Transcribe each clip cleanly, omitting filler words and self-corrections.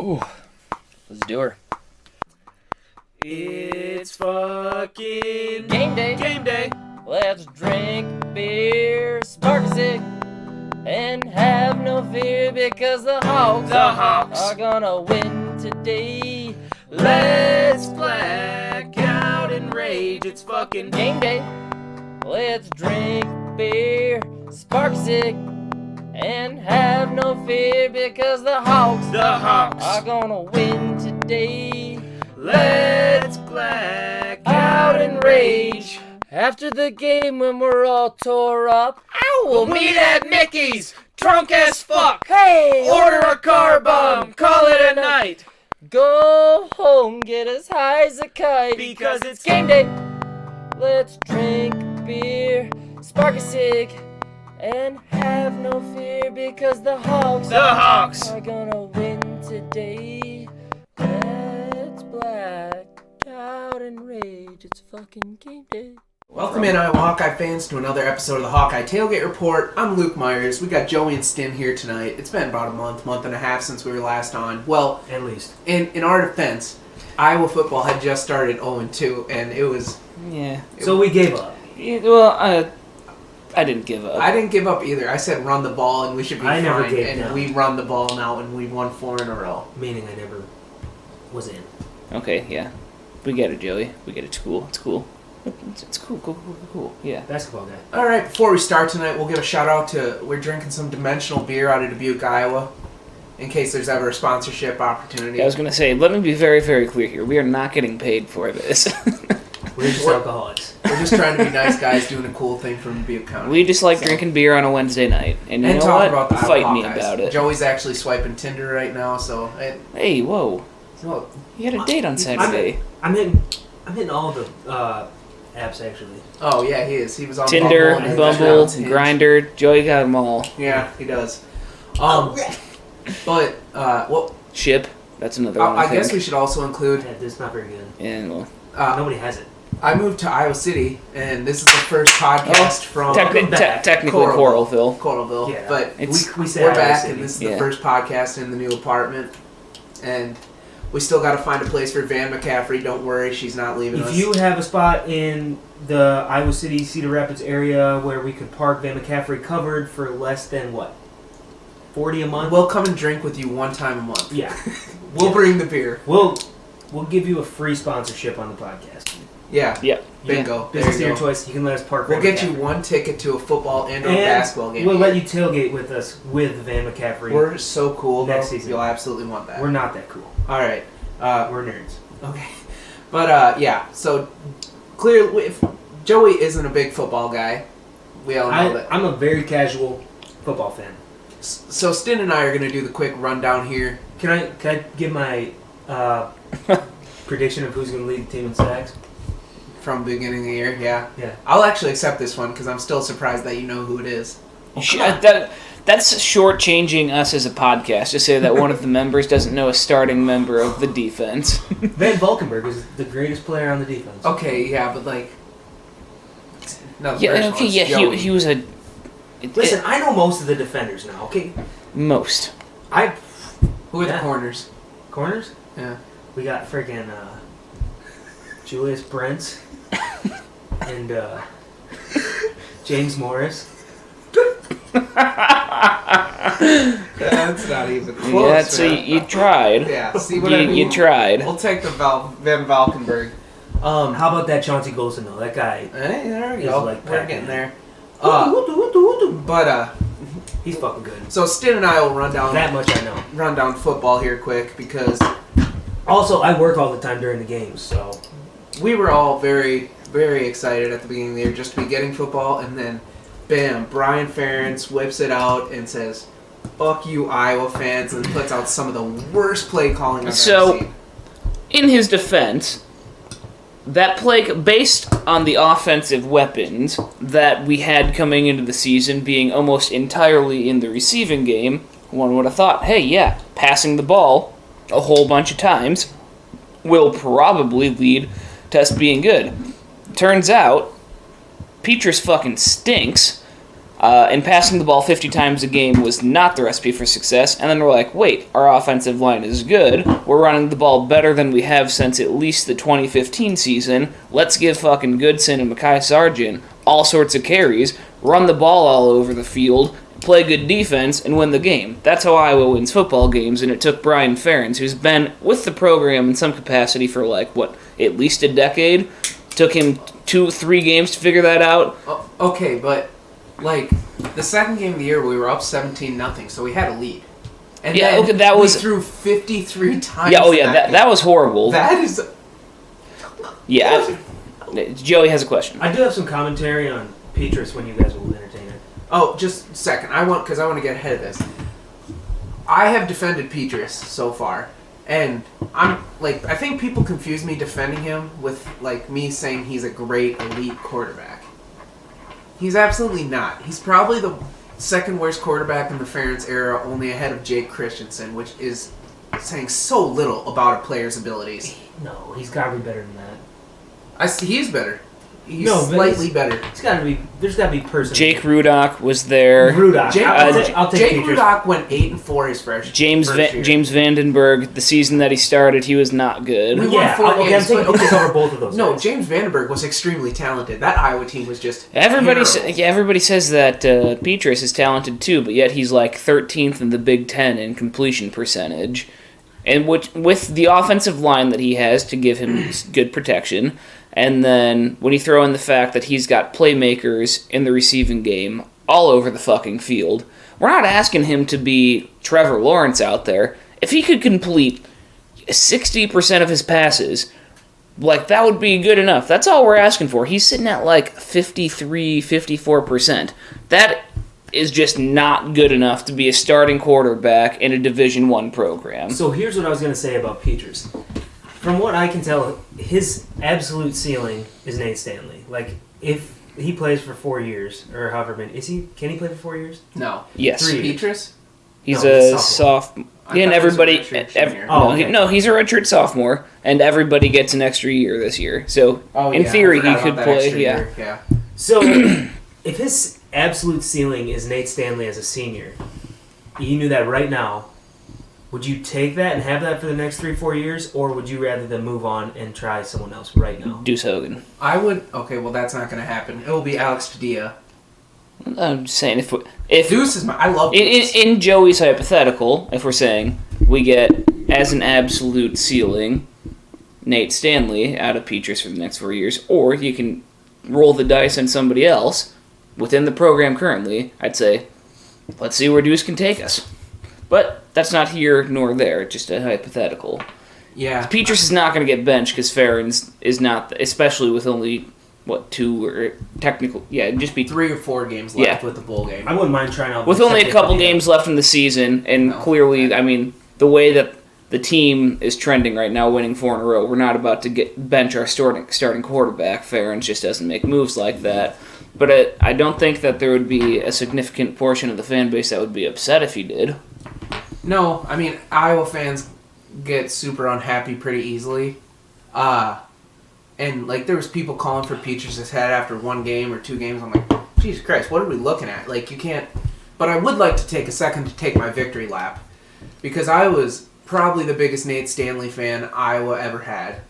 Ooh, let's do her. It's fucking Game day. Game day. Let's drink beer, spark a cig, and have no fear because the Hawks are gonna win today. Let's black out and rage. It's fucking Game day. Let's drink beer, spark a cig, and have no fear because the Hawks are gonna win today. Let's black out and rage. After the game when we're all tore up, We'll meet at Mickey's, drunk as fuck. Hey! Order a car bomb, call it a night. Go home, get as high as a kite. Because it's game day. Let's drink beer, spark a cig, and have no fear because the Hawks are gonna win today. Let's black out and rage. It's fucking game day. Welcome in, Iowa Hawkeye fans, to another episode of the Hawkeye Tailgate Report. I'm Luke Myers. We got Joey and Stin here tonight. It's been about a month and a half since we were last on. Well, at least. In our defense, Iowa football had just started 0-2, and it was... Yeah. So we gave up. Yeah, well, I didn't give up. I didn't give up either. I said run the ball and we should be fine. Never gave and up. we run the ball now and we won 4 in a row. Meaning I never was in. Okay, yeah. We get it, Joey. We get it. It's cool. It's cool. It's cool, cool. Yeah. Basketball guy. All right, before we start tonight, we'll give a shout out to... We're drinking some Dimensional beer out of Dubuque, Iowa, in case there's ever a sponsorship opportunity. I was going to say, let me be very, very clear here. We are not getting paid for this. We're just alcoholics. We're just trying to be nice guys doing a cool thing from Dubuque County. We just like drinking beer on a Wednesday night. And you know talk what? about the Fight Iowa me Hawkeyes. about it. Joey's actually swiping Tinder right now, so... Hey, whoa. So, You had a date on Saturday. I'm hitting all the apps actually. oh, yeah, he is. He was on Tinder, Bumble, Bumble, Hinge. Grindr. Joey got them all. Yeah, he does. But, well... Ship. That's another one, I guess we should also include... Yeah, this is not very good. And, well, Nobody has it. I moved to Iowa City, and this is the first podcast from... technically Coralville. Coralville. Yeah. But we say we're Iowa back, City. and this is Yeah. the first podcast in the new apartment. And we still got to find a place for Van McCaffrey. Don't worry, she's not leaving us. If you have a spot in the Iowa City, Cedar Rapids area where we could park Van McCaffrey covered for less than, what, $40 a month? We'll come and drink with you one time a month. Yeah. We'll bring the beer. We'll give you a free sponsorship on the podcast. Yeah. Yeah. Bingo. There Business you to your go. choice. You can let us park We'll Van get you McCaffrey. one ticket to a football and or And basketball game. we'll let you tailgate with us with Van McCaffrey. We're so cool. Next though. season. You'll absolutely want that. We're not that cool. All right. We're nerds. Okay. But, yeah. So, clearly, if Joey isn't a big football guy, we all know that. I'm a very casual football fan. So, Stin and I are going to do the quick rundown here. Can I give my prediction of who's going to lead the team in sacks? From the beginning of the year, yeah. Yeah. I'll actually accept this one because I'm still surprised that you know who it is. That's shortchanging us as a podcast to say that one of the members doesn't know a starting member of the defense. Van Valkenburg is the greatest player on the defense. Okay, yeah, but like... No, Yeah, okay, yeah, he was a... Listen, I know most of the defenders now, okay? Most. Who are the corners? Corners? Yeah. We got friggin' Julius Brents and James Morris. That's not even close. Yeah, so you tried. Yeah, see what I mean? You tried. We'll take the Van Valkenburg. How about that Chauncey Golson, though? That guy, Hey, there we He's go. like We're Pac-Man. getting there. but But, he's fucking good. so Stin and I will run That much I know. down football here quick because Also, I work all the time during the games, so... we were all very, very excited at the beginning of the year just to be getting football, and then, bam, Brian Ferentz whips it out and says, "Fuck you, Iowa fans," and puts out some of the worst play calling I've ever seen. In his defense, that play, based on the offensive weapons that we had coming into the season being almost entirely in the receiving game, one would have thought, hey, yeah, passing the ball a whole bunch of times will probably lead to us being good. Turns out, Petrus fucking stinks. and passing the ball 50 times a game was not the recipe for success. And then we're like, wait, our offensive line is good. We're running the ball better than we have since at least the 2015 season. Let's give fucking Goodson and Mekhi Sargent all sorts of carries, run the ball all over the field, play good defense, and win the game. That's how Iowa wins football games, and it took Brian Ferentz, who's been with the program in some capacity for, at least a decade. Took him 2-3 games to figure that out. Okay, but, the second game of the year, we were up 17-0, so we had a lead. And then we threw 53 times. That was horrible. That is... Yeah, Joey has a question. I do have some commentary on Petrus when you guys will entertain it. Oh, just a second. Because I want to get ahead of this. I have defended Petrus so far, and I think people confuse me defending him with, me saying he's a great elite quarterback. He's absolutely not. He's probably the second worst quarterback in the Ferentz era, only ahead of Jake Christensen, which is saying so little about a player's abilities. No, he's got to be better than that. He's better. He's slightly better. There's got to be person. Jake Rudock was there. I'll take Jake Rudock went 8-4 his first James Vandenberg, the season that he started, he was not good. We won 4 games. I'm taking Petrus over both of those. No, guys. James Vandenberg was extremely talented. That Iowa team was just Everybody says that Petrus is talented too, but yet he's 13th in the Big Ten in completion percentage. And with the offensive line that he has to give him good protection, and then when you throw in the fact that he's got playmakers in the receiving game all over the fucking field, we're not asking him to be Trevor Lawrence out there. If he could complete 60% of his passes, that would be good enough. That's all we're asking for. He's sitting at 53, 54%. That is just not good enough to be a starting quarterback in a Division I program. So here's what I was going to say about Petrus. From what I can tell, his absolute ceiling is Nate Stanley. If he plays for 4 years, or however many, can he play for 4 years? No. Yes. 3 Petrus? He's a sophomore. Yeah, and everybody. He's a redshirt sophomore, and everybody gets an extra year this year. So in theory, he could play. Yeah. So if his absolute ceiling is Nate Stanley as a senior, you knew that right now. Would you take that and have that for the next 3-4 years, or would you rather them move on and try someone else right now? Deuce Hogan. I would. Okay, well that's not going to happen. It will be Alex Padilla. I'm just saying if Deuce is I love Deuce. In Joey's hypothetical, if we're saying we get as an absolute ceiling Nate Stanley out of Petrus for the next 4 years, or you can roll the dice on somebody else within the program currently, I'd say let's see where Deuce can take us. But that's not here nor there, just a hypothetical. Yeah. Petrus is not going to get benched because Ferentz is not, especially with only, 2 or technical, it'd just be 3 or 4 games left with the bowl game. I wouldn't mind trying out. With only a couple games left in the season, and clearly, the way that the team is trending right now, winning 4 in a row, we're not about to bench our starting quarterback. Ferentz just doesn't make moves like that. But I don't think that there would be a significant portion of the fan base that would be upset if he did. No, Iowa fans get super unhappy pretty easily. And, there was people calling for Petrus' head after 1 game or 2 games. I'm like, Jesus Christ, what are we looking at? You can't... But I would like to take a second to take my victory lap. Because I was probably the biggest Nate Stanley fan Iowa ever had.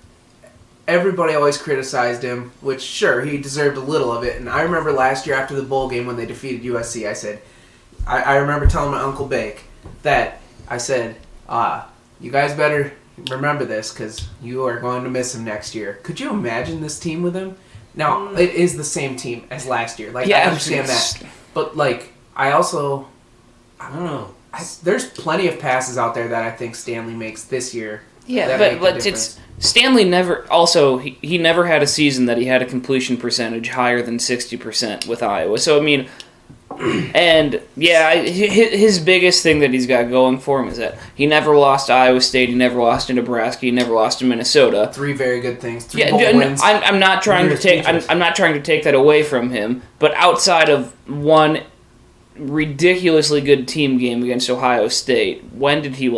Everybody always criticized him, which, sure, he deserved a little of it. And I remember last year after the bowl game when they defeated USC, I said... I remember telling my Uncle Bake that... I said, you guys better remember this because you are going to miss him next year. Could you imagine this team with him? Now, it is the same team as last year. I understand that. But, I also... I don't know. There's plenty of passes out there that I think Stanley makes this year. Yeah, but it's... Stanley never... Also, he never had a season that he had a completion percentage higher than 60% with Iowa. So, and, his biggest thing that he's got going for him is that he never lost to Iowa State, he never lost to Nebraska, he never lost to Minnesota. 3 very good things. 3 bowl wins. I'm not trying to take that away from him, but outside of 1 ridiculously good team game against Ohio State, when did he,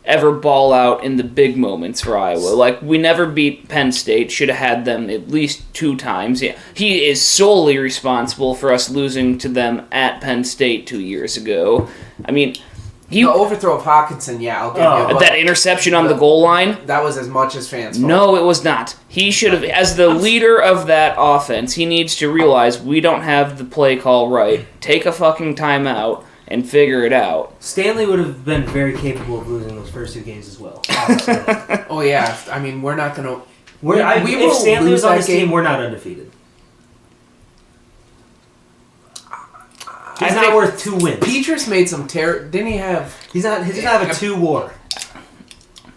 ever ball out in the big moments for Iowa. Like, we never beat Penn State. Should have had them at least 2 times. Yeah, he is solely responsible for us losing to them at Penn State 2 years ago. I mean, the overthrow of Hawkinson, yeah, I'll give you. That interception on the goal line? That was as much as fans' fault. No, it was not. He should have, as the leader of that offense, he needs to realize we don't have the play call right. Take a fucking timeout and figure it out. Stanley would have been very capable of losing those first 2 games as well. Oh, yeah. I mean, we're not going to... If Stanley was on this team, we're not undefeated. He's not worth 2 wins. Petrus made some Didn't he have... He doesn't have a 2 WAR.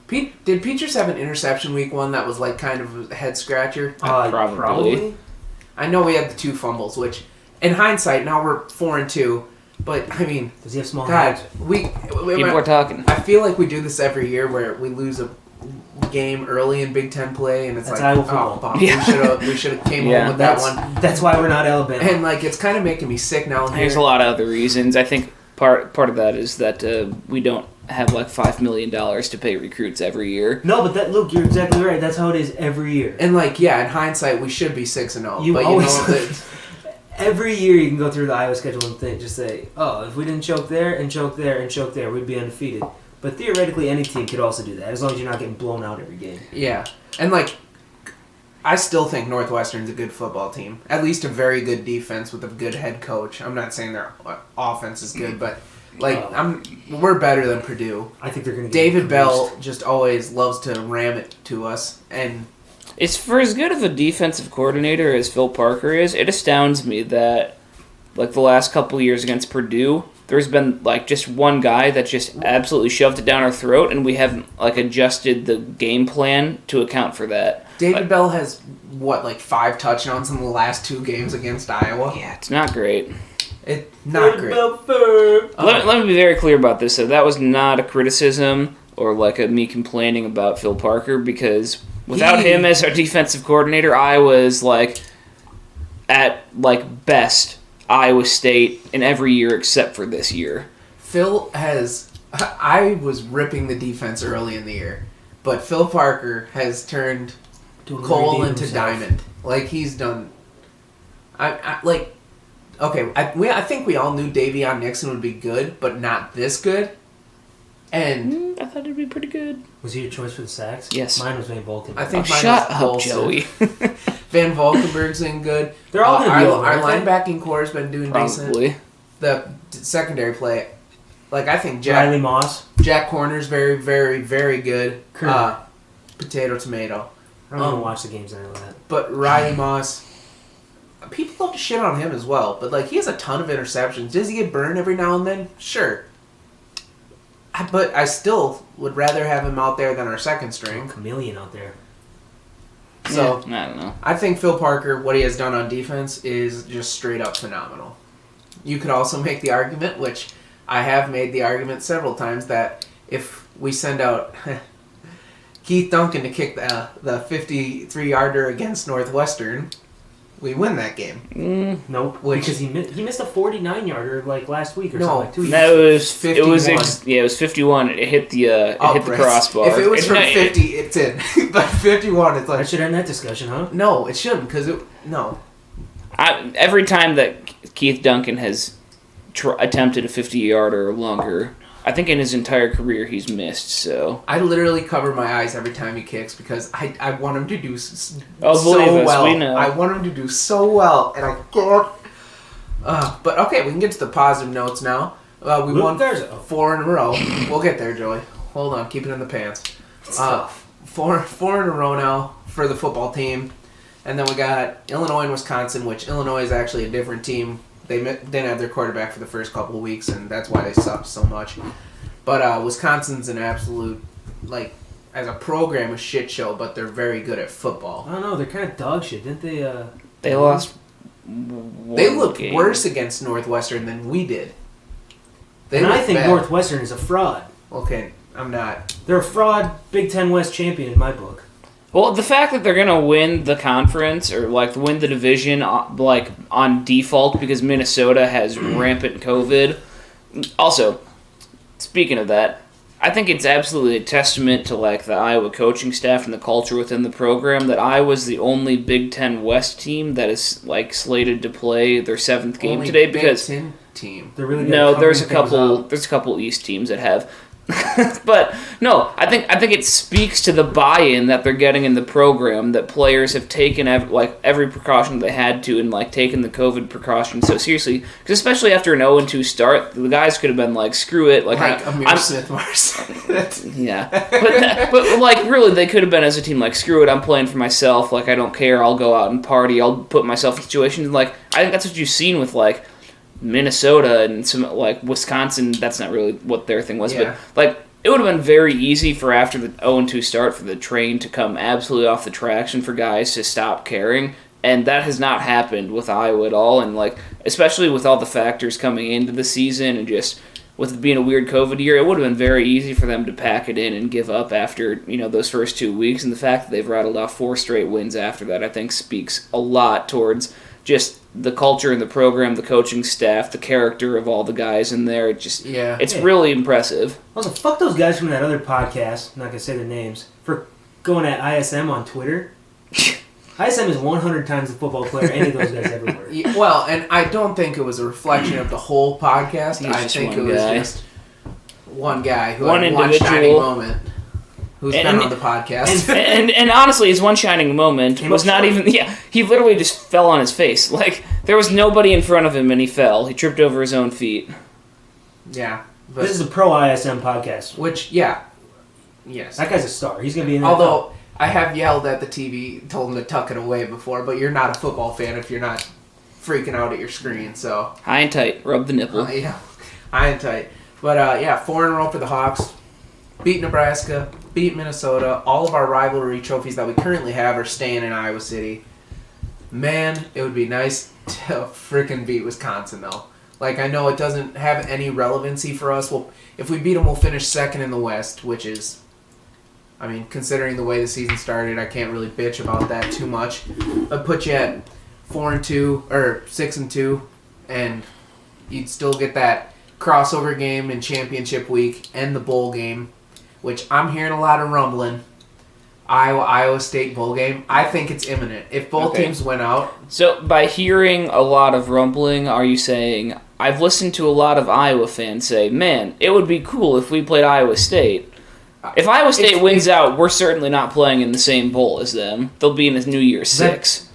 Did Petrus have an interception week 1 that was like kind of a head scratcher? Probably. I know we had the 2 fumbles, which, in hindsight, now we're 4-2. But, I mean... Does he have small hands? People are talking. I feel like we do this every year where we lose a game early in Big Ten play, and it's that's like, Iowa football. We should have came home with that one. That's why we're not Alabama. And, like, it's kind of making me sick now. There's a lot of other reasons. I think part of that is that we don't have, like, $5 million to pay recruits every year. No, but Luke, you're exactly right. That's how it is every year. And, like, yeah, in hindsight, we should be 6-0. Every year you can go through the Iowa schedule and just say, oh, if we didn't choke there and choke there and choke there, we'd be undefeated. But theoretically, any team could also do that, as long as you're not getting blown out every game. Yeah. And, like, I still think Northwestern's a good football team. At least a very good defense with a good head coach. I'm not saying their offense is good, but, like, we're better than Purdue. I think they're going to get David Bell just always loves to ram it to us, and... It's for as good of a defensive coordinator as Phil Parker is, it astounds me that, like, the last couple of years against Purdue, there's been, like, just one guy that just absolutely shoved it down our throat, and we haven't, like, adjusted the game plan to account for that. David Bell has, 5 touchdowns in the last 2 games against Iowa? Yeah, it's not great. It's not great. Let me be very clear about this, though. That was not a criticism or, like, me complaining about Phil Parker, because... Without him as our defensive coordinator, Iowa is, at best, Iowa State in every year except for this year. Phil has... I was ripping the defense early in the year, but Phil Parker has turned coal into diamond. Like, he's done... I think we all knew Davion Nixon would be good, but not this good. And I thought it'd be pretty good. Was he your choice for the sacks? Yes. Mine was Van Volkenberg. I think shut up, Joey. Van Valkenburg's in good. They're all going to be over. Our linebacking core has been doing Probably. decent. The secondary play, I think Riley Moss. Jack Corner's very, very, very good. Potato, tomato. I don't even watch the games and all that. But Riley Moss, people love to shit on him as well. But, he has a ton of interceptions. Does he get burned every now and then? Sure. But I still would rather have him out there than our second string. Chameleon out there. So, yeah, I don't know. I think Phil Parker, what he has done on defense is just straight up phenomenal. You could also make the argument, which I have made the argument several times, that if we send out Keith Duncan to kick the 53-yarder against Northwestern, we win that game. Nope. Because he missed a 49-yarder last week or something. 2 weeks. No, it was 51. It was 51. It hit the crossbar. If it was from 50, it's in. But 51, it's like... I should end that discussion, huh? No, it shouldn't, because no. Every time that Keith Duncan has attempted a 50-yarder or longer, I think in his entire career he's missed, so... I literally cover my eyes every time he kicks because I want him to do so well. We know. I want him to do so well, and I can't. But okay, we can get to the positive notes now. We won 4 in a row. We'll get there, Joey. Hold on, keep it in the pants. Four in a row now for the football team. And then we got Illinois and Wisconsin, which Illinois is actually a different team. They didn't have their quarterback for the first couple of weeks, and that's why they sucked so much. But Wisconsin's an absolute, as a program, a shit show, but they're very good at football. I don't know, they're kind of dog shit. Didn't they... They lost They looked worse against Northwestern than we did. I think Northwestern is a fraud. Okay, I'm not. They're a fraud Big Ten West champion in my book. Well, the fact that they're going to win the conference or, win the division, on default because Minnesota has rampant COVID. Also, speaking of that, I think it's absolutely a testament to like the Iowa coaching staff and the culture within the program that Iowa's the only Big Ten West team that is like slated to play their 7th game Only today Big because Ten team. They're really good no, at there's a covering things up. couple East teams that have. But no, I think it speaks to the buy-in that they're getting in the program, that players have taken every precaution they had to, and like taken the COVID precautions so seriously. Because especially after an 0-2 start, the guys could have been like, "Screw it!" Like Amir Smith-Mars. Yeah, but like really, they could have been as a team like, "Screw it! I'm playing for myself. Like I don't care. I'll go out and party. I'll put myself in situations." Like I think that's what you've seen with like Minnesota and some like Wisconsin. That's not really what their thing was, Yeah. but like it would have been very easy for after the 0-2 start for the train to come absolutely off the tracks and for guys to stop caring, and that has not happened with Iowa at all. And like especially with all the factors coming into the season and just with it being a weird COVID year, it would have been very easy for them to pack it in and give up after those first 2 weeks. And the fact that they've rattled off 4 straight wins after that, I think, speaks a lot towards just the culture in the program, the coaching staff, the character of all the guys in there. It's really impressive. Also, fuck those guys from that other podcast, I'm not going to say their names, for going at ISM on Twitter. ISM is 100 times the football player any of those guys ever were. Well, and I don't think it was a reflection of the whole podcast. I think it was just one guy who one had one individual shining moment. Who's been on the podcast. And honestly, his one shining moment was not even... Yeah, he literally just fell on his face. Like, there was nobody in front of him and he fell. He tripped over his own feet. Yeah. But, This is a pro-ISM podcast. which, yeah. Yes. That guy's a star. He's going to be in that. Although, I have yelled at the TV, told him to tuck it away before, but you're not a football fan if you're not freaking out at your screen, so... High and tight. Rub the nipple. Yeah. High and tight. But, 4 in a row for the Hawks. Beat Nebraska. Beat Minnesota. All of our rivalry trophies that we currently have are staying in Iowa City. Man, it would be nice to freaking beat Wisconsin, though. Like, I know it doesn't have any relevancy for us. Well, if we beat them, we'll finish second in the West, which is... I mean, considering the way the season started, I can't really bitch about that too much. I'd put you at 4-2 or 6-2, and you'd still get that crossover game in championship week and the bowl game, which I'm hearing a lot of rumbling. Iowa State bowl game. I think it's imminent. If both teams win out. So, by hearing a lot of rumbling, are you saying, I've listened to a lot of Iowa fans say, man, it would be cool if we played Iowa State. If Iowa State wins out, we're certainly not playing in the same bowl as them. They'll be in a New Year's 6.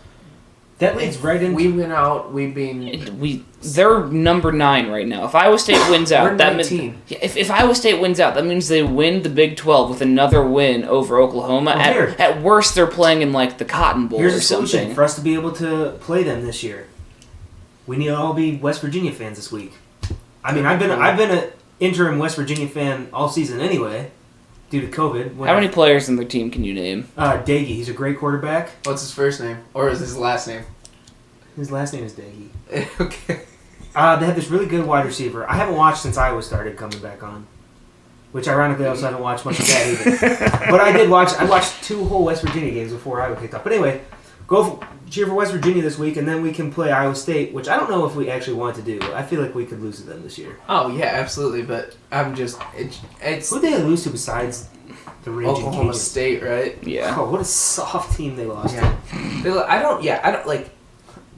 That leads right into... We win out, we've been... They're number 9 right now. If Iowa State wins out, We're that 19. means if Iowa State wins out, that means they win the Big 12 with another win over Oklahoma. At worst, they're playing in like the Cotton Bowl Here's or a solution something. for us to be able to play them this year. We need to all be West Virginia fans this week. I mean, I've been an interim West Virginia fan all season anyway, due to COVID. How many players in their team can you name? Daggy. He's a great quarterback. What's his first name? Or is his last name? His last name is Daggy. Okay. They have this really good wide receiver. I haven't watched since Iowa started coming back on. Which, ironically, I also haven't watched much of that either. But I did watch... I watched 2 whole West Virginia games before Iowa kicked off. But anyway, cheer for West Virginia this week, and then we can play Iowa State, which I don't know if we actually want to do. I feel like we could lose to them this year. Oh, yeah, absolutely, but I'm just... It's Who'd they lose to besides the Raging Oklahoma Cajuns? State, right? Yeah. Oh, what a soft team they lost Yeah. to. I don't, like...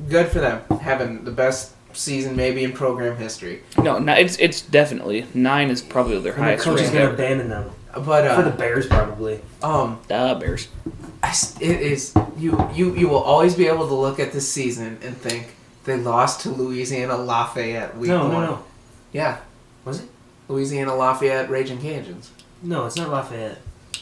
Good for them, having the best season maybe in program history. No, it's definitely 9 is probably their And the highest coach is rating going to ever. abandon them. But For the Bears, probably. Bears. It is you will always be able to look at this season and think they lost to Louisiana Lafayette week 1. No. Yeah, Was it? Louisiana Lafayette Raging Cajuns. No, it's not Lafayette.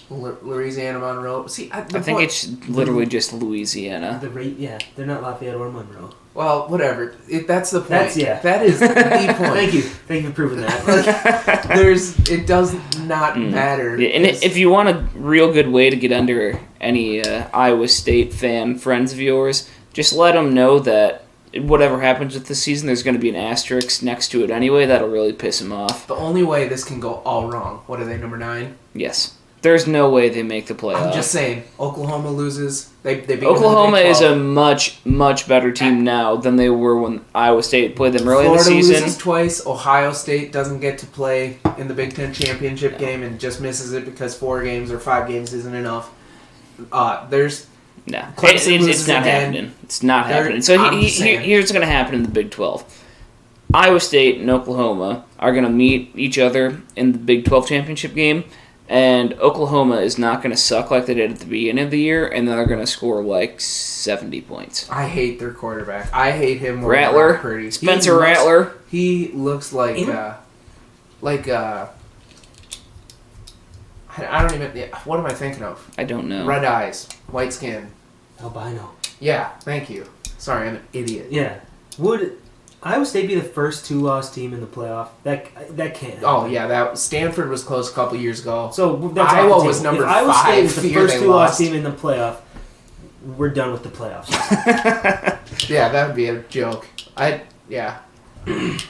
Louisiana Monroe. See, I think it's literally just Louisiana. They're not Lafayette or Monroe. Well, whatever. That's the point. That is the point. Thank you for proving that. It does not matter. Yeah, and if you want a real good way to get under any Iowa State fan friends of yours, just let them know that whatever happens with the season, there's going to be an asterisk next to it anyway. That'll really piss them off. The only way this can go all wrong. What are they, number 9? Yes. There's no way they make the playoffs. I'm just saying, Oklahoma loses. They beat them in the Oklahoma Big is 12. a much better team now than they were when Iowa State played them early in the Florida season. loses twice. Ohio State doesn't get to play in the Big Ten championship game and just misses it because 4 games or 5 games isn't enough. There's No, Clemson it's loses not again. happening. It's not They're- happening. So I'm just saying. here's what's going to happen in the Big 12. Iowa State and Oklahoma are going to meet each other in the Big 12 championship game, and Oklahoma is not going to suck like they did at the beginning of the year, and they're going to score like 70 points. I hate their quarterback. I hate him more Rattler, than Purdy. Spencer Rattler. He looks like I don't even. Yeah, what am I thinking of? I don't know. Red eyes, white skin. Albino. Yeah, thank you. Sorry, I'm an idiot. Yeah. Would Iowa State be the first 2-loss team in the playoff? That can't happen. Oh yeah, that Stanford was close a couple years ago. So that's Iowa off the was table. number If Iowa 5 State was the the year first they 2-loss lost. team in the playoff, we're done with the playoffs. Yeah, that would be a joke. I'd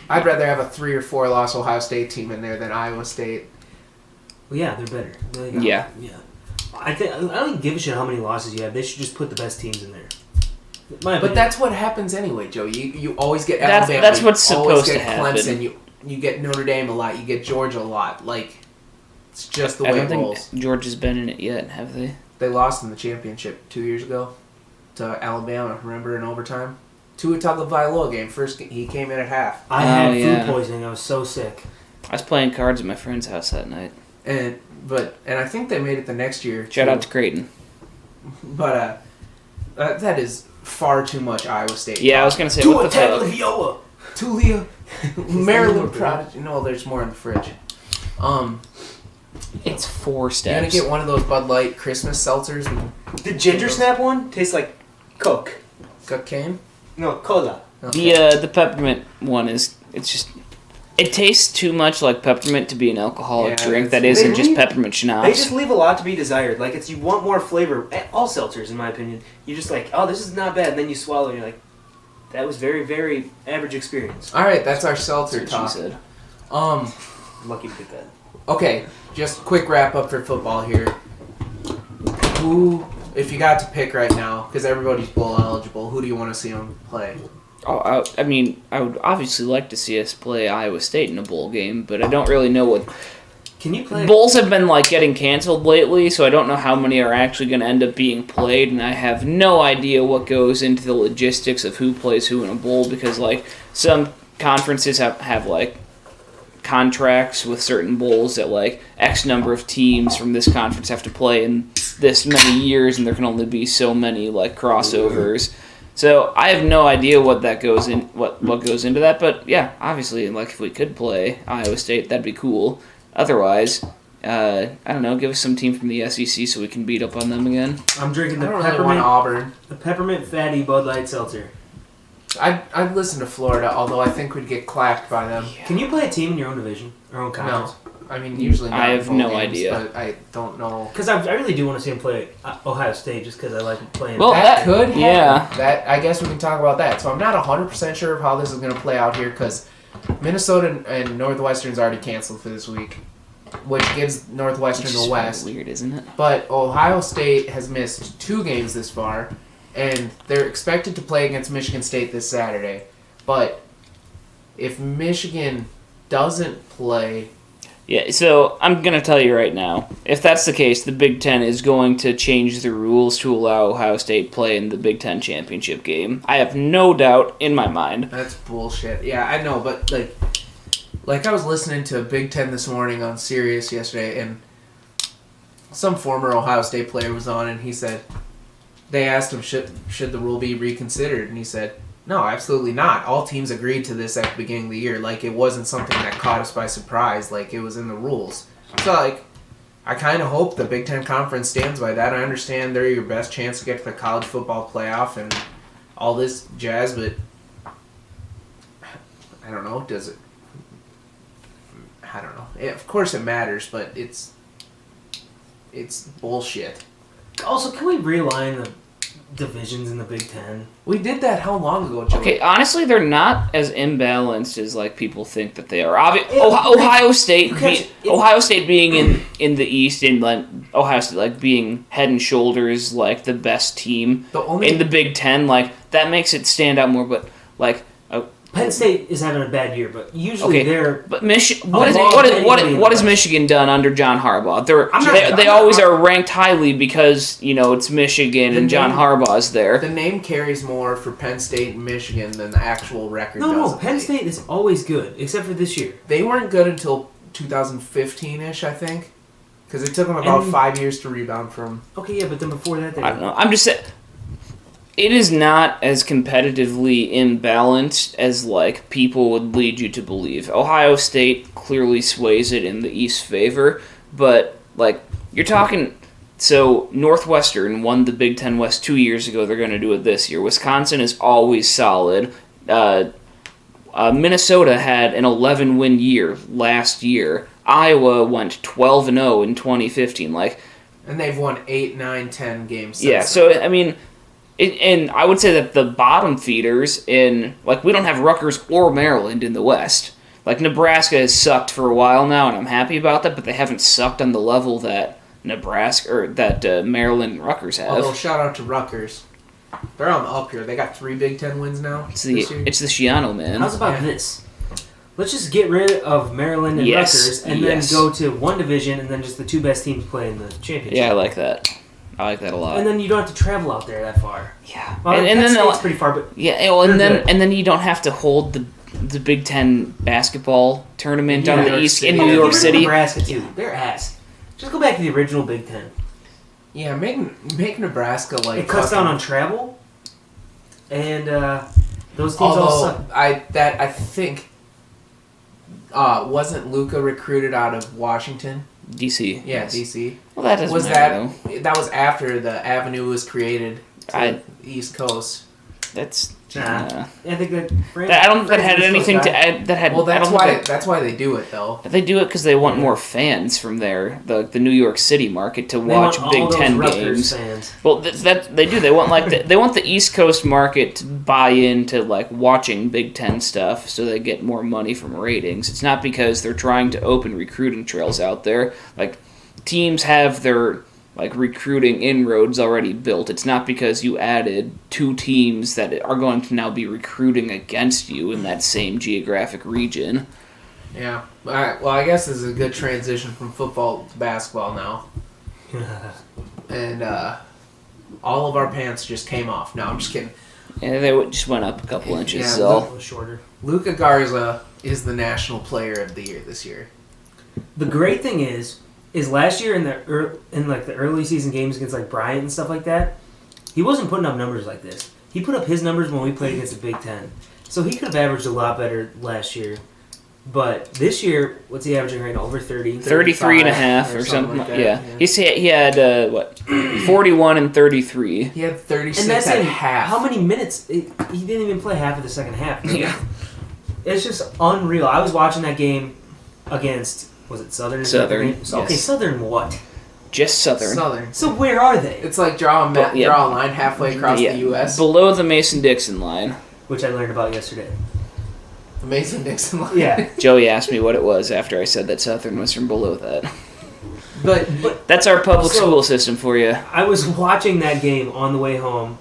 rather have a 3 or 4 loss Ohio State team in there than Iowa State. Well, yeah, they're better. Yeah. I don't give a shit how many losses you have. They should just put the best teams in there. But that's what happens anyway, Joe. You always get That's- Alabama. that's what's you always supposed get to happen. Clemson. You get Notre Dame a lot. You get Georgia a lot. Like, it's just the I way don't it think rolls. Georgia's been in it yet, have they? They lost in the championship 2 years ago to Alabama. Remember, in overtime. Tua Tagovailoa game. He came in at half, I had yeah. food poisoning. I was so sick. I was playing cards at my friend's house that night. and I think they made it the next year. Shout too. out to Creighton. But that is far too much Iowa State. Yeah, I was going to say, what the fuck? Tagovailoa. Tulia, Maryland more, Prodigy. No, there's more in the fridge. It's 4 You're gonna steps. get one of those Bud Light Christmas seltzers with The ginger snap one tastes like Coke. cocaine. No, cola. The peppermint one it tastes too much like peppermint to be an alcoholic Yeah, drink that they isn't just leave- peppermint They schnapps. just leave a lot to be desired. Like, you want more flavor. All seltzers, in my opinion. You just like, oh, this is not bad. And then you swallow and you're like, that was very, very average experience. All right, that's our seltzer That's what talk. she said. I'm lucky to get that. Okay, just quick wrap up for football here. Who, if you got to pick right now, because everybody's bowl eligible, who do you want to see them play? Oh, I mean, I would obviously like to see us play Iowa State in a bowl game, but I don't really know what... Can you play? Bowls have been, getting canceled lately, so I don't know how many are actually going to end up being played, and I have no idea what goes into the logistics of who plays who in a bowl, because, some conferences have contracts with certain bowls that, X number of teams from this conference have to play in this many years, and there can only be so many, crossovers. So I have no idea what goes into that, but yeah, obviously, if we could play Iowa State, that'd be cool. Otherwise, I don't know, give us some team from the SEC so we can beat up on them again. I'm drinking I the don't really want Auburn. peppermint fatty Bud Light seltzer. I'd listen to Florida, although I think we'd get clapped by them. Can you play a team in your own division, or own conference? I mean, usually not I in have bowl no games, idea. But I don't know. Because I really do want to see him play Ohio State, just because I like playing. Well, That could happen. yeah. That I guess we can talk about that. So I'm not 100% sure of how this is going to play out here because Minnesota and Northwestern's already canceled for this week, which gives Northwestern Which the is West. weird, isn't it? But Ohio State has missed 2 games this far, and they're expected to play against Michigan State this Saturday. But if Michigan doesn't play, Yeah, so I'm going to tell you right now, if that's the case, the Big Ten is going to change the rules to allow Ohio State play in the Big Ten championship game. I have no doubt in my mind. that's bullshit. Yeah, I know, but like I was listening to Big Ten this morning on Sirius yesterday, and some former Ohio State player was on, and he said, they asked him, should the rule be reconsidered? And he said, no, absolutely not. All teams agreed to this at the beginning of the year. It wasn't something that caught us by surprise. It was in the rules. So, I kind of hope the Big Ten Conference stands by that. I understand they're your best chance to get to the college football playoff and all this jazz, but I don't know. Does it? I don't know. Of course it matters, but it's bullshit. Also, can we realign divisions in the Big Ten. We did that how long ago, Joey? Okay, honestly, they're not as imbalanced as like people think that they are. Ohio State being in the East and like Ohio State like being head and shoulders like the best team in the Big Ten, like that makes it stand out more. But like Penn State is having a bad year, but usually they're. But what has Michigan done under John Harbaugh? They always are ranked highly because it's Michigan and John Harbaugh's there. The name carries more for Penn State and Michigan than the actual record does. No, Penn State is always good, except for this year. They weren't good until 2015-ish, I think, because it took them about 5 years to rebound from. Okay, yeah, but then before that, I don't know. I'm just saying. It is not as competitively imbalanced as like people would lead you to believe. Ohio State clearly sways it in the East's favor, but like you're talking. So Northwestern won the Big Ten West 2 years ago. They're going to do it this year. Wisconsin is always solid. Minnesota had an 11-win year last year. Iowa went 12-0 in 2015. And they've won 8, 9, 10 games. Yeah. So I mean. And I would say that the bottom feeders we don't have Rutgers or Maryland in the West. Like, Nebraska has sucked for a while now, and I'm happy about that, but they haven't sucked on the level that Maryland and Rutgers have. Although, shout out to Rutgers. They're on the up here. They got 3 Big Ten wins now. It's the Shiano, man. How's about this? Let's just get rid of Maryland and Rutgers and then go to one division and then just the 2 best teams play in the championship. Yeah, I like that. I like that a lot. And then you don't have to travel out there that far. Yeah, well, and then it's pretty far, but and then you don't have to hold the Big Ten basketball tournament on the East in New York City. Nebraska too, they're ass. Just go back to the original Big Ten. Yeah, make Nebraska like it cuts down on travel, and those teams all suck. I think wasn't Luka recruited out of Washington? DC. Yeah, yes. DC. Well, that doesn't matter, though. That was after the avenue was created to the East Coast. That's I think that I don't think that had anything to add. Well, that's why they do it though. They do it because they want more fans from there, the New York City market to watch Big Ten games. Fans. Well, that they do. They want they want the East Coast market to buy into watching Big Ten stuff, so they get more money from ratings. It's not because they're trying to open recruiting trails out there. Like teams have their recruiting inroads already built. It's not because you added 2 teams that are going to now be recruiting against you in that same geographic region. Yeah. All right. Well, I guess this is a good transition from football to basketball now. And all of our pants just came off. No, I'm just kidding. Yeah, they just went up a couple inches. Yeah, so shorter. Luka Garza is the National Player of the Year this year. The great thing is last year in the early season games against Bryant and stuff like that, he wasn't putting up numbers like this. He put up his numbers when we played against the Big Ten. So he could have averaged a lot better last year. But this year, what's he averaging right now? Over 30? 33 and a half or something like that. Yeah. He had 41 and 33. He had 36 and that's at in half. How many minutes? He didn't even play half of the second half. Yeah. It's just unreal. I was watching that game against... Was it Southern? Southern. Yes. Okay, Southern what? Just Southern. So where are they? It's like draw a line halfway across the U.S. Below the Mason-Dixon line. Which I learned about yesterday. The Mason-Dixon line? Yeah. Joey asked me what it was after I said that Southern was from below that. But that's our public school system for you. I was watching that game on the way home.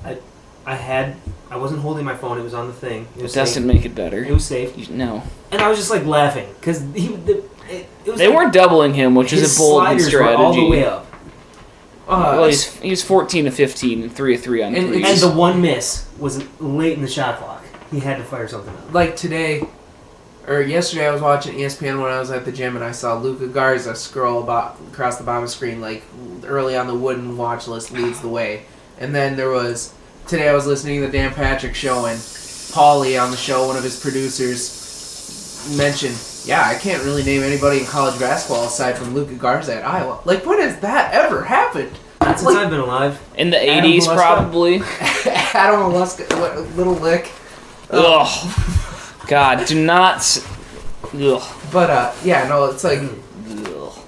I wasn't holding my phone. It was on the thing. It doesn't make it better. It was safe. No. And I was just laughing because they weren't doubling him, which is a bold strategy. Were all the way up. Well, he was 14 to 15 and 3 of 3 on threes. And the one miss was late in the shot clock. He had to fire something up. Like today, or yesterday, I was watching ESPN when I was at the gym, and I saw Luka Garza scroll across the bottom of the screen, early on the wooden watch list leads the way. And then today I was listening to the Dan Patrick Show, and Paulie on the show, one of his producers, mentioned, I can't really name anybody in college basketball aside from Luka Garza at Iowa. When has that ever happened? Not since I've been alive. In the 80s, probably. Adam Alaska, little lick. Ugh. God, do not... Ugh. But, it's like... Ugh.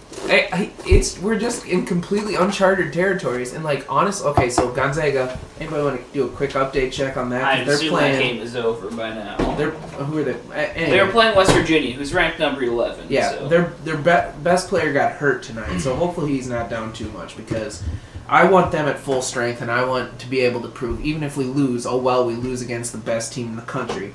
We're just in completely uncharted territories, and like honest. Okay, so Gonzaga. Anybody want to do a quick update check on that? I assume that game is over by now. Who are they? Anyway. They were playing West Virginia, who's ranked number 11. Yeah, so. their best player got hurt tonight, so hopefully he's not down too much because I want them at full strength, and I want to be able to prove even if we lose, oh well, we lose against the best team in the country.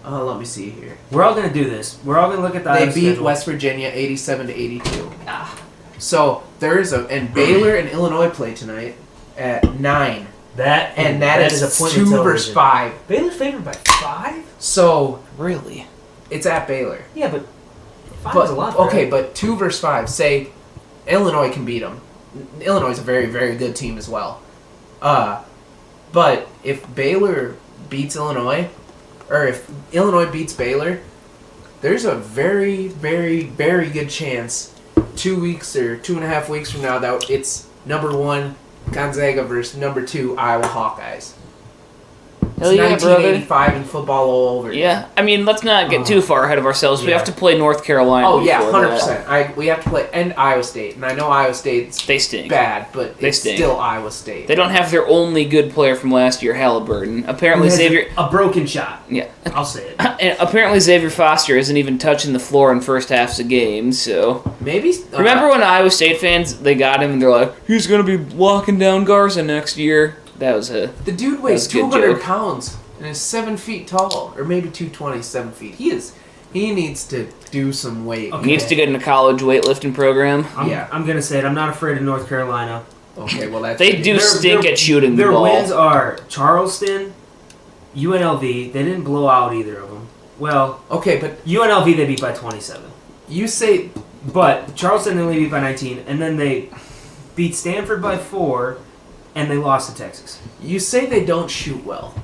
Let me see here. We're all going to do this. We're all going to look at the They beat schedule. West Virginia 87-82. So there is and Baylor and Illinois play tonight at 9. That is a point 2 versus 5. Baylor's favored by 5? So Really? it's at Baylor. Yeah, but 5 is a lot. Okay, but 2 versus 5. Say Illinois can beat them. Illinois is a very, very good team as well. But if Baylor beats Illinois, or if Illinois beats Baylor, there's a very, very, very good chance 2 weeks or 2.5 weeks from now that it's number 1 Gonzaga versus number 2 Iowa Hawkeyes. Hell It's yeah, 1985 in football all over. Yeah, I mean, let's not get too far ahead of ourselves. We Yeah. have to play North Carolina. Oh yeah, before 100%. We have to play and Iowa State, and I know Iowa State's They stink. bad, but They it's stink. still Iowa State. They don't have their only good player from last year, Halliburton. Apparently, Xavier. a broken shot. Yeah. I'll say it. And apparently, Xavier Foster isn't even touching the floor in first halves of games. So Maybe. remember when Iowa State fans they got him and they're like, he's gonna be locking down Garza next year. That was a The dude weighs That's a good 200 joke. pounds and is 7 feet tall, or maybe 220, 7 feet. He needs to do some weight. Okay. he needs to get in a college weightlifting program. I'm going to say it. I'm not afraid of North Carolina. Okay, well that's They do Their- stink their- at shooting the Their ball. wins are Charleston, UNLV. They didn't blow out either of them. Well, Okay, but UNLV they beat by 27. you say But Charleston they only beat by 19, and then they beat Stanford by 4, and they lost to Texas. they don't shoot well.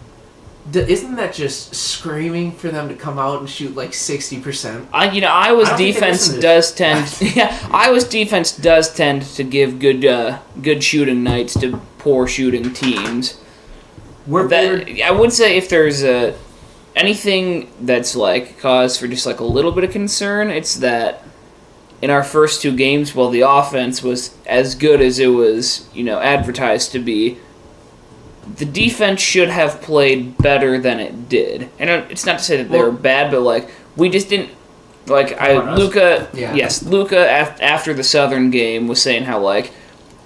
Isn't that just screaming for them to come out and shoot like 60%? Iowa's I don't think they defense listen to does tend. Yeah, Iowa's defense does tend to give good shooting nights to poor shooting teams. We're favored. I would say if there's anything that's like cause for just like a little bit of concern, it's that in our first 2 games, while the offense was as good as it was, advertised to be, the defense should have played better than it did. And it's not to say that they were bad, but like we just didn't like. Luca, Yeah. yes, Luca after the Southern game was saying how like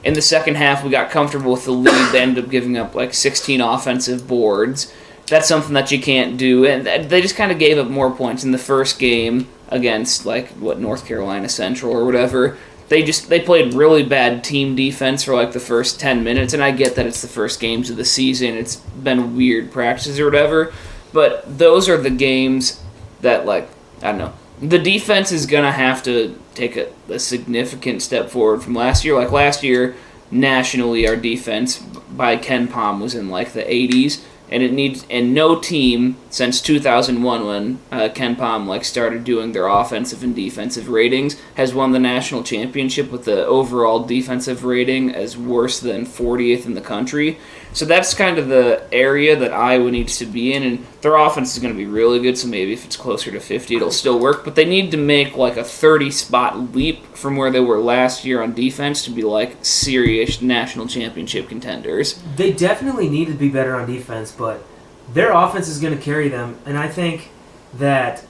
in the second half we got comfortable with the lead. They ended up giving up like 16 offensive boards. That's something that you can't do, and they just kind of gave up more points in the first game against like North Carolina Central or whatever. They played really bad team defense for like the first 10 minutes, and I get that it's the first games of the season. It's been weird practices or whatever, but those are the games that like I don't know. The defense is gonna have to take a significant step forward from last year. Like last year, nationally, our defense by Ken Pom was in like the 80s. And no team since 2001 when Ken Pom started doing their offensive and defensive ratings has won the national championship with the overall defensive rating as worse than 40th in the country. So that's kind of the area that Iowa needs to be in, and their offense is going to be really good, so maybe if it's closer to 50 it'll still work, but they need to make like a 30-spot leap from where they were last year on defense to be like serious national championship contenders. They definitely need to be better on defense, but their offense is going to carry them, and I think that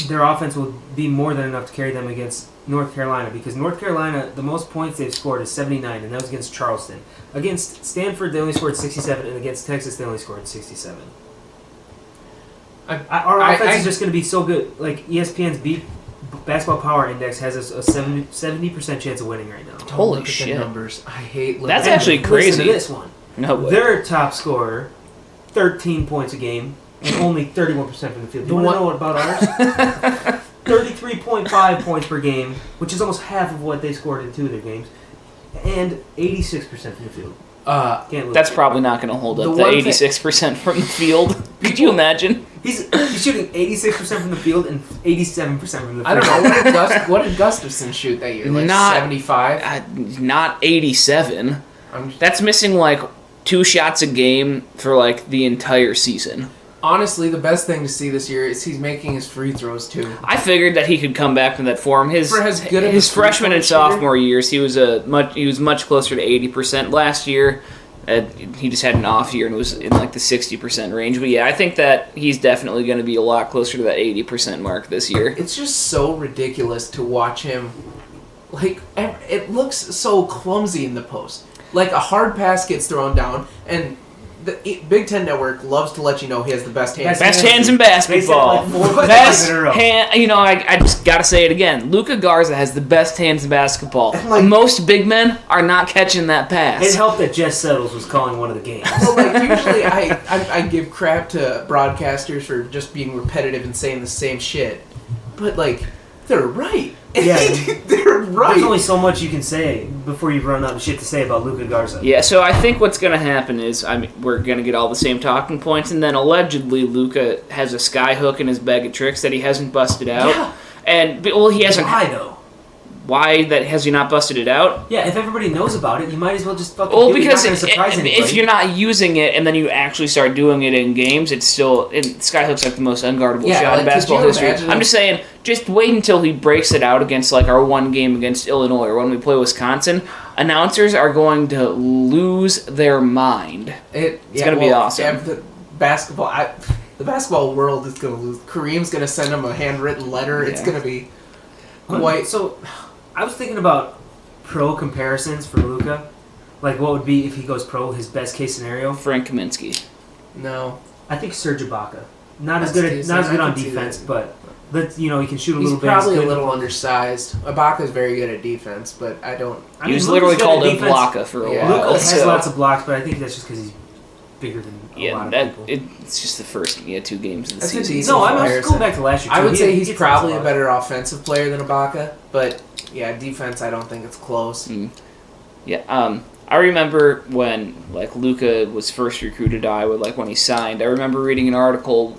their offense will be more than enough to carry them against North Carolina, because North Carolina, the most points they've scored is 79, and that was against Charleston. Against Stanford, they only scored 67, and against Texas, they only scored 67. Our offense is just going to be so good. Like, ESPN's Basketball Power Index has a 70% chance of winning right now. Holy Look at shit. the numbers. I hate looking That's at actually them. crazy. Listen to this one. No way. Their top scorer, 13 points a game, and only 31% from the field. Do you want to know what about ours? 33.5 points per game, which is almost half of what they scored in 2 of their games, and 86% from the field. Can't lose. That's probably not going to hold up, The the one 86% from the field. Could you imagine? He's shooting 86% from the field and 87% from the field. I don't know. What did Gustafson shoot that year? Like Not- 75? Not 87. I'm That's missing like 2 shots a game for like the entire season. Honestly, the best thing to see this year is he's making his free throws too. I figured that he could come back to that form. His his freshman and sophomore years, he was much closer to 80% last year. He just had an off year and was in like the 60% range. But yeah, I think that he's definitely going to be a lot closer to that 80% mark this year. It's just so ridiculous to watch him. Like, it looks so clumsy in the post. Like, a hard pass gets thrown down, and the Big Ten Network loves to let you know he has the best hands. Best hands in basketball. Best hand. You know, I just gotta say it again. Luka Garza has the best hands in basketball. Like, most big men are not catching that pass. It helped that Jess Settles was calling one of the games. Well, like, usually I give crap to broadcasters for just being repetitive and saying the same shit. But, like, they're right. Yeah, they're right. There's only so much you can say before you run out of shit to say about Luka Garza. Yeah, so I think what's going to happen is we're going to get all the same talking points, and then allegedly Luka has a sky hook in his bag of tricks that he hasn't busted out. Yeah. And he hasn't. Why though? Why has he not busted it out? Yeah, if everybody knows about it, you might as well just fucking Well, do it. because You're not gonna surprise anybody. if you're not using it and then you actually start doing it in games, it's still skyhook's like the most unguardable shot in basketball history. I'm just saying, just wait until he breaks it out against like our one game against Illinois or when we play Wisconsin. Announcers are going to lose their mind. It's going to be awesome. Yeah, the basketball world is going to lose. Kareem's going to send him a handwritten letter. Yeah. It's going to be quite. So, I was thinking about pro comparisons for Luka. Like, what would be, if he goes pro, his best case scenario? Frank Kaminsky. No. I think Serge Ibaka. Not as good on defense, but he can shoot a little bit. He's probably a little undersized. Ibaka's very good at defense, but I don't. He was literally called a blocka for a while. Luka has lots of blocks, but I think that's just because he's bigger than a lot of people. It's just the first 2 games of the season. No, I'm going back to last year. I would say he's probably a better offensive player than Ibaka, but yeah, defense, I don't think it's close. Yeah, I remember when Luka was first recruited to Iowa, when he signed. I remember reading an article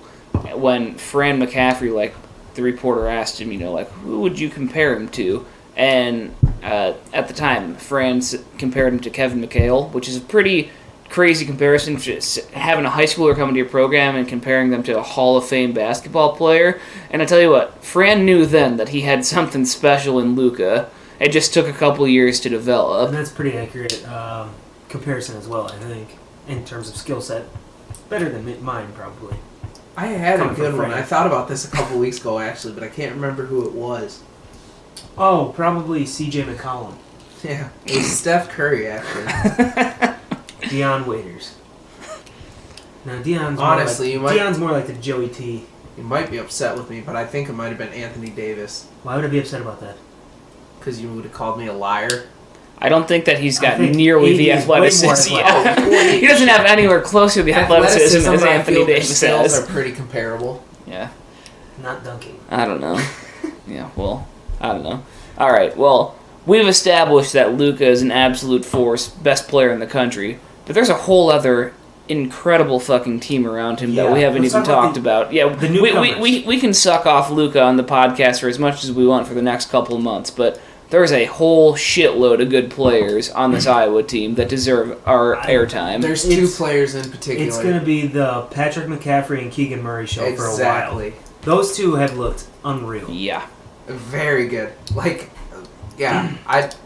when Fran McCaffrey, the reporter asked him, who would you compare him to? And at the time, Fran compared him to Kevin McHale, which is a pretty crazy comparison. Just having a high schooler come into your program and comparing them to a Hall of Fame basketball player. And I tell you what, Fran knew then that he had something special in Luka. It just took a couple years to develop. And that's pretty accurate comparison as well, I think, in terms of skill set. Better than mine, probably. I had a good one. I thought about this a couple weeks ago, actually, but I can't remember who it was. Oh, probably C.J. McCollum. Yeah, it was Steph Curry, actually. Deion Waiters. Now, Deion's more like the Joey T. You might be upset with me, but I think it might have been Anthony Davis. Why would I be upset about that? Because you would have called me a liar. I don't think that he's got nearly the athleticism. He doesn't have anywhere close to the athleticism as Anthony Davis has. Skills are pretty comparable. Yeah. Not dunking. I don't know. Yeah, well, I don't know. All right, well, we've established that Luka is an absolute force, best player in the country, but there's a whole other incredible fucking team around him that we haven't even talked about. Yeah, we can suck off Luka on the podcast for as much as we want for the next couple of months, but there's a whole shitload of good players on this Iowa team that deserve our airtime. There's 2 players in particular. It's going to be the Patrick McCaffrey and Keegan Murray show for a while. Those 2 have looked unreal. Yeah. Very good.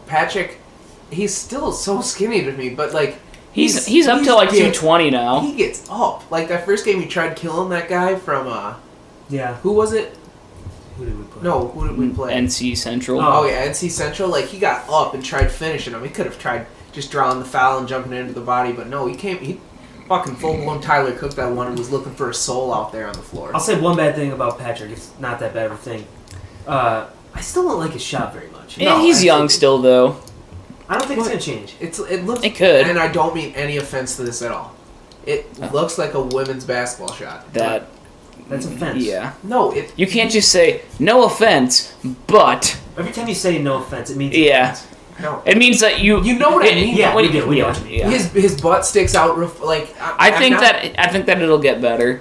Patrick, he's still so skinny to me, but He's up to 220 now. He gets up. That first game he tried killing that guy from who was it? Who did we play? No, who did we play? NC Central. Oh yeah, NC Central. He got up and tried finishing him. He could have tried just drawing the foul and jumping into the body, but no, he fucking full blown Tyler Cook that one and was looking for a soul out there on the floor. I'll say one bad thing about Patrick. It's not that bad of a thing. I still don't like his shot very much. Yeah, he's young still though. I don't think it's gonna change. It could, and I don't mean any offense to this at all. It looks like a women's basketball shot. That's offense. Yeah. No, you can't just say no offense, but every time you say no offense, it means offense. No. It means that you know what I mean. Yeah, we know what you mean. Yeah. His butt sticks out. I think that it'll get better.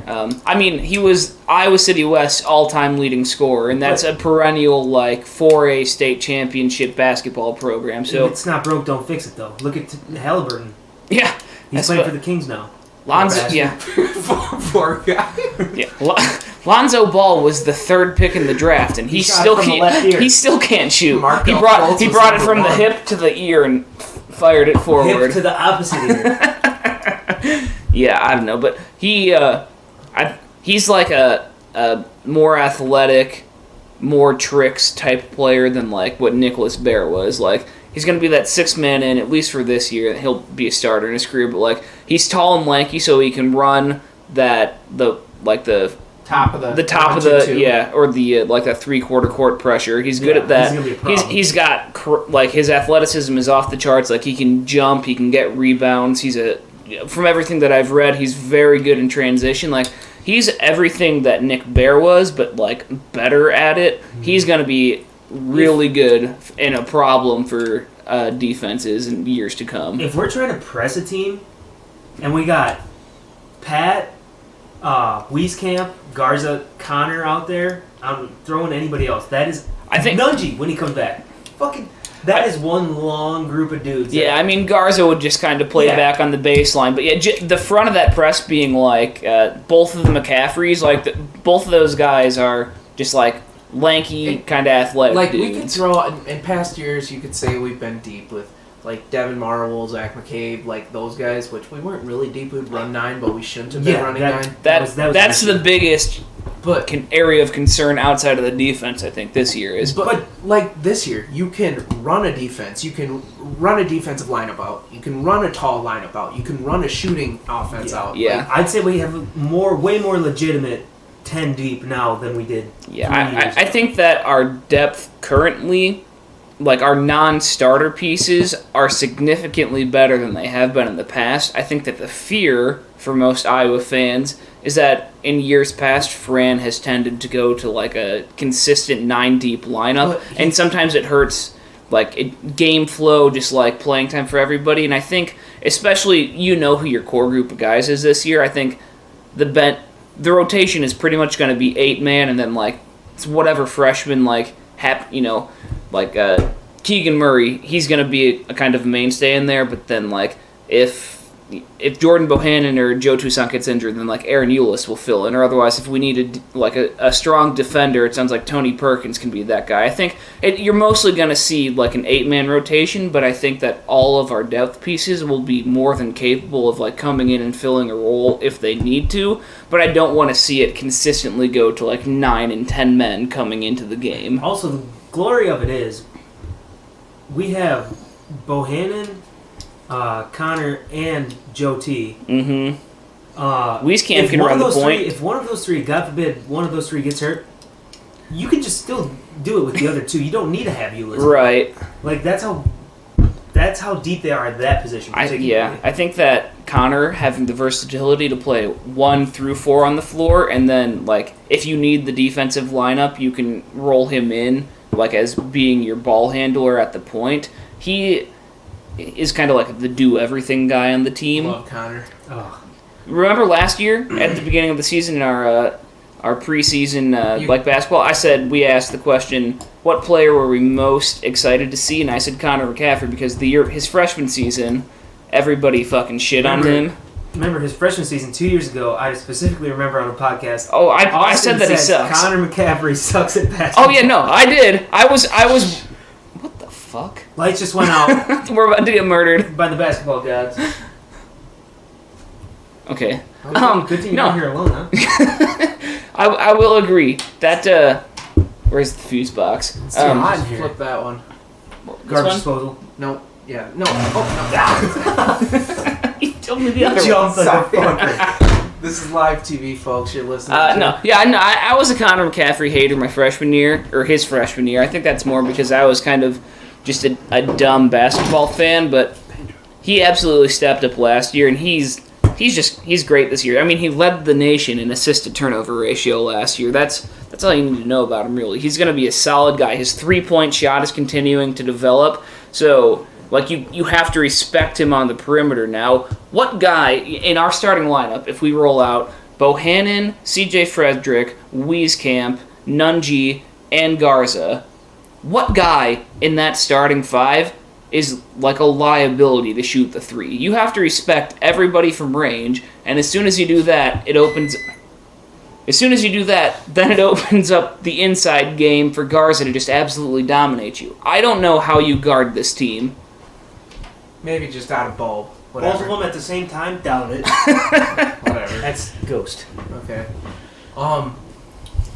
He was Iowa City West's all-time leading scorer, and that's a perennial 4A state championship basketball program. So if it's not broke, don't fix it. Though, look at Halliburton. Yeah, he's playing for the Kings now. Lonzo, yeah. Poor guy. Yeah. Lonzo Ball was the third pick in the draft, and he still can't shoot. Markel He brought it from the hip to the ear and fired it forward. Hip to the opposite ear. Yeah, I don't know, but he's like a more athletic, more tricks type player than like what Nicholas Bear was. Like, he's going to be that sixth man in, at least for this year. He'll be a starter in his career, but like, he's tall and lanky, so he can run the top of the or the like that 3/4 court pressure. He's good at that. He's got like, his athleticism is off the charts. Like, he can jump, he can get rebounds. From everything that I've read, he's very good in transition. Like, he's everything that Nick Bear was, but like better at it. He's going to be really good and a problem for defenses in years to come. If we're trying to press a team, and we got Pat, Wieskamp, Garza, Connor out there, I'm throwing anybody else. That is, I think, Nungy when he comes back. That is one long group of dudes. Yeah, I mean, Garza would just kind of play back on the baseline. But yeah, the front of that press being like both of the McCaffreys, like both of those guys are just like lanky, kind of athletic like dudes. We could throw, in past years, you could say we've been deep with like Devin Marvel, Zach McCabe, like those guys, which we weren't really deep with run 9, but we shouldn't have been running 9. That's the biggest area of concern outside of the defense, I think, this year is. But like this year, you can run a defense, you can run a defensive lineup out, you can run a tall lineup out, you can run a shooting offense out. Yeah, like, I'd say we have way more legitimate 10 deep now than we did. Yeah, I think that our depth currently, like our non-starter pieces, are significantly better than they have been in the past. I think that the fear for most Iowa fans is that in years past, Fran has tended to go to like a consistent 9-deep lineup, and sometimes it hurts like game flow, just like playing time for everybody. And I think, especially who your core group of guys is this year, I think the rotation is pretty much going to be 8-man, and then like it's whatever freshman Keegan Murray, he's going to be a kind of mainstay in there, but then like if Jordan Bohannon or Joe Toussaint gets injured, then like Aaron Eulis will fill in, or otherwise if we needed like a strong defender, it sounds like Tony Perkins can be that guy. I think you're mostly going to see like an 8-man rotation, but I think that all of our depth pieces will be more than capable of like coming in and filling a role if they need to, but I don't want to see it consistently go to like 9 and 10 men coming into the game. Also, the glory of it is we have Bohannon, Connor, and Joe T. Mm-hmm. Wieskamp can run the point. If one of those three, God forbid, one of those three gets hurt, you can just still do it with the other two. You don't need to have Eulis. Right. Like, that's how deep they are at that position. I think that Connor having the versatility to play 1 through 4 on the floor, and then like if you need the defensive lineup, you can roll him in like as being your ball handler at the point. He is kind of like the do-everything guy on the team. Love Connor. Oh. Remember last year at the beginning of the season in our preseason basketball, we asked the question, what player were we most excited to see? And I said Connor McCaffrey, because his freshman season, everybody fucking shit on him. Remember his freshman season 2 years ago, I specifically remember on a podcast. Oh, I said that he sucks. Connor McCaffrey sucks at basketball. Oh yeah, no, I did. I was what the fuck? Lights just went out. We're about to get murdered by the basketball gods. Okay. Good thing you're not here alone, huh? I will agree that where's the fuse box? It's too hot in here. Flip that one. Garbage disposal. No. Yeah. No. Oh no. You told me the other one. Sorry. This is live TV, folks. You're listening. No. Yeah. I was a Connor McCaffrey hater my freshman year, or his freshman year. I think that's more because I was kind of just a dumb basketball fan, but he absolutely stepped up last year, and he's great this year. I mean, he led the nation in assist-to-turnover ratio last year. That's all you need to know about him, really. He's going to be a solid guy. His three-point shot is continuing to develop, so like you have to respect him on the perimeter now. What guy in our starting lineup, if we roll out Bohannon, C.J. Frederick, Wieskamp, Nungy, and Garza, what guy in that starting 5 is like a liability to shoot the three. You have to respect everybody from range, and as soon as you do that, then it opens up the inside game for Garza to just absolutely dominate you. I don't know how you guard this team. Maybe just out of bulb. Both of Whatever. them at the same time, doubt it. Whatever. That's Ghost. Okay.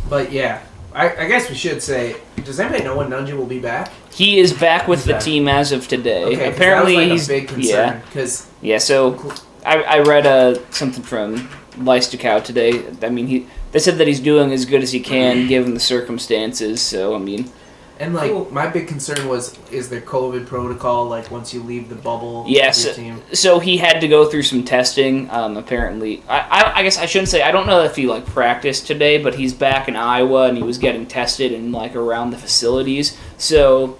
But yeah, I guess we should say, does anybody know when Nunji will be back? He is back with the Back. team as of today. Okay, 'cause Apparently, that was he's a big concern. Because So I read something from Leistikau today. I mean, they said that he's doing as good as he can given the circumstances. So I mean, and like Cool. my big concern was, is there COVID protocol like once you leave the bubble? yes. Of your team? So he had to go through some testing. Apparently, I guess I shouldn't say. I don't know if he like practiced today, but he's back in Iowa and he was getting tested and like around the facilities. So